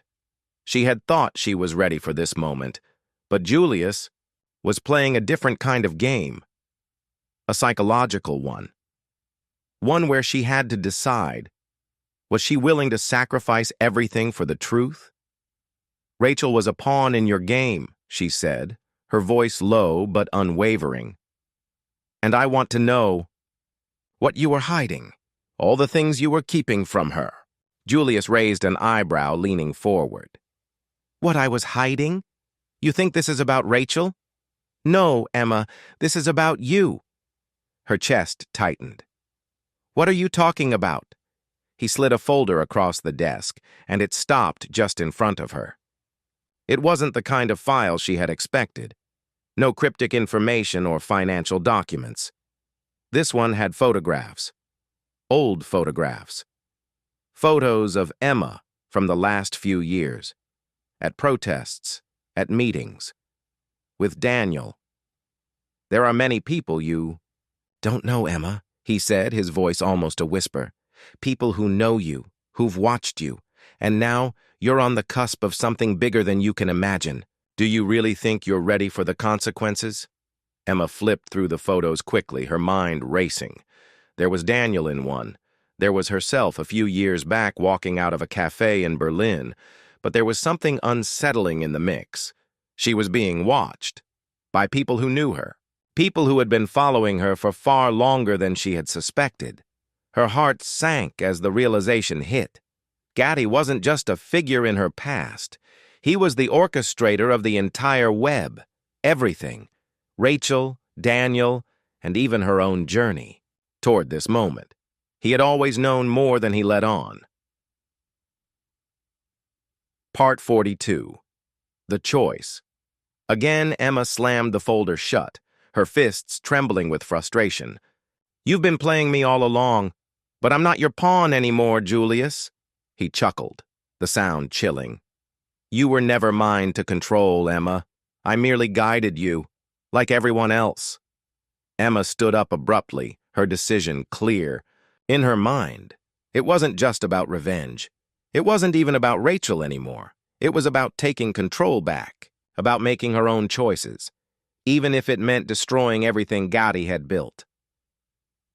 A: She had thought she was ready for this moment, but Julius was playing a different kind of game. A psychological one. One where she had to decide. Was she willing to sacrifice everything for the truth? Rachel was a pawn in your game, she said, her voice low but unwavering. And I want to know what you were hiding, all the things you were keeping from her. Julius raised an eyebrow, leaning forward. What I was hiding? You think this is about Rachel? No, Emma, this is about you. Her chest tightened. What are you talking about? He slid a folder across the desk, and it stopped just in front of her. It wasn't the kind of file she had expected. No cryptic information or financial documents. This one had photographs. Old photographs. Photos of Emma from the last few years. At protests, at meetings. With Daniel. There are many people you don't know, Emma, he said, his voice almost a whisper. People who know you, who've watched you, and now you're on the cusp of something bigger than you can imagine. Do you really think you're ready for the consequences? Emma flipped through the photos quickly, her mind racing. There was Daniel in one. There was herself a few years back walking out of a cafe in Berlin. But there was something unsettling in the mix. She was being watched by people who knew her, people who had been following her for far longer than she had suspected. Her heart sank as the realization hit. Gaddy wasn't just a figure in her past. He was the orchestrator of the entire web, everything. Rachel, Daniel, and even her own journey toward this moment. He had always known more than he let on. Part 42. The Choice. Again, Emma slammed the folder shut, her fists trembling with frustration. You've been playing me all along, but I'm not your pawn anymore, Julius. He chuckled, the sound chilling. You were never mine to control, Emma. I merely guided you, like everyone else. Emma stood up abruptly, her decision clear. In her mind, it wasn't just about revenge. It wasn't even about Rachel anymore. It was about taking control back, about making her own choices, even if it meant destroying everything Gotti had built.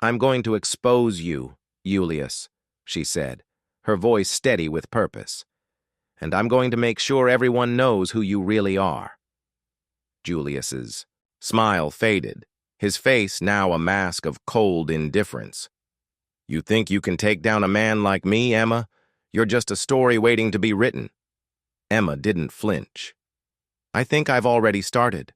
A: I'm going to expose you, Julius, she said, her voice steady with purpose. And I'm going to make sure everyone knows who you really are. Julius's smile faded, his face now a mask of cold indifference. You think you can take down a man like me, Emma? You're just a story waiting to be written. Emma didn't flinch. I think I've already started.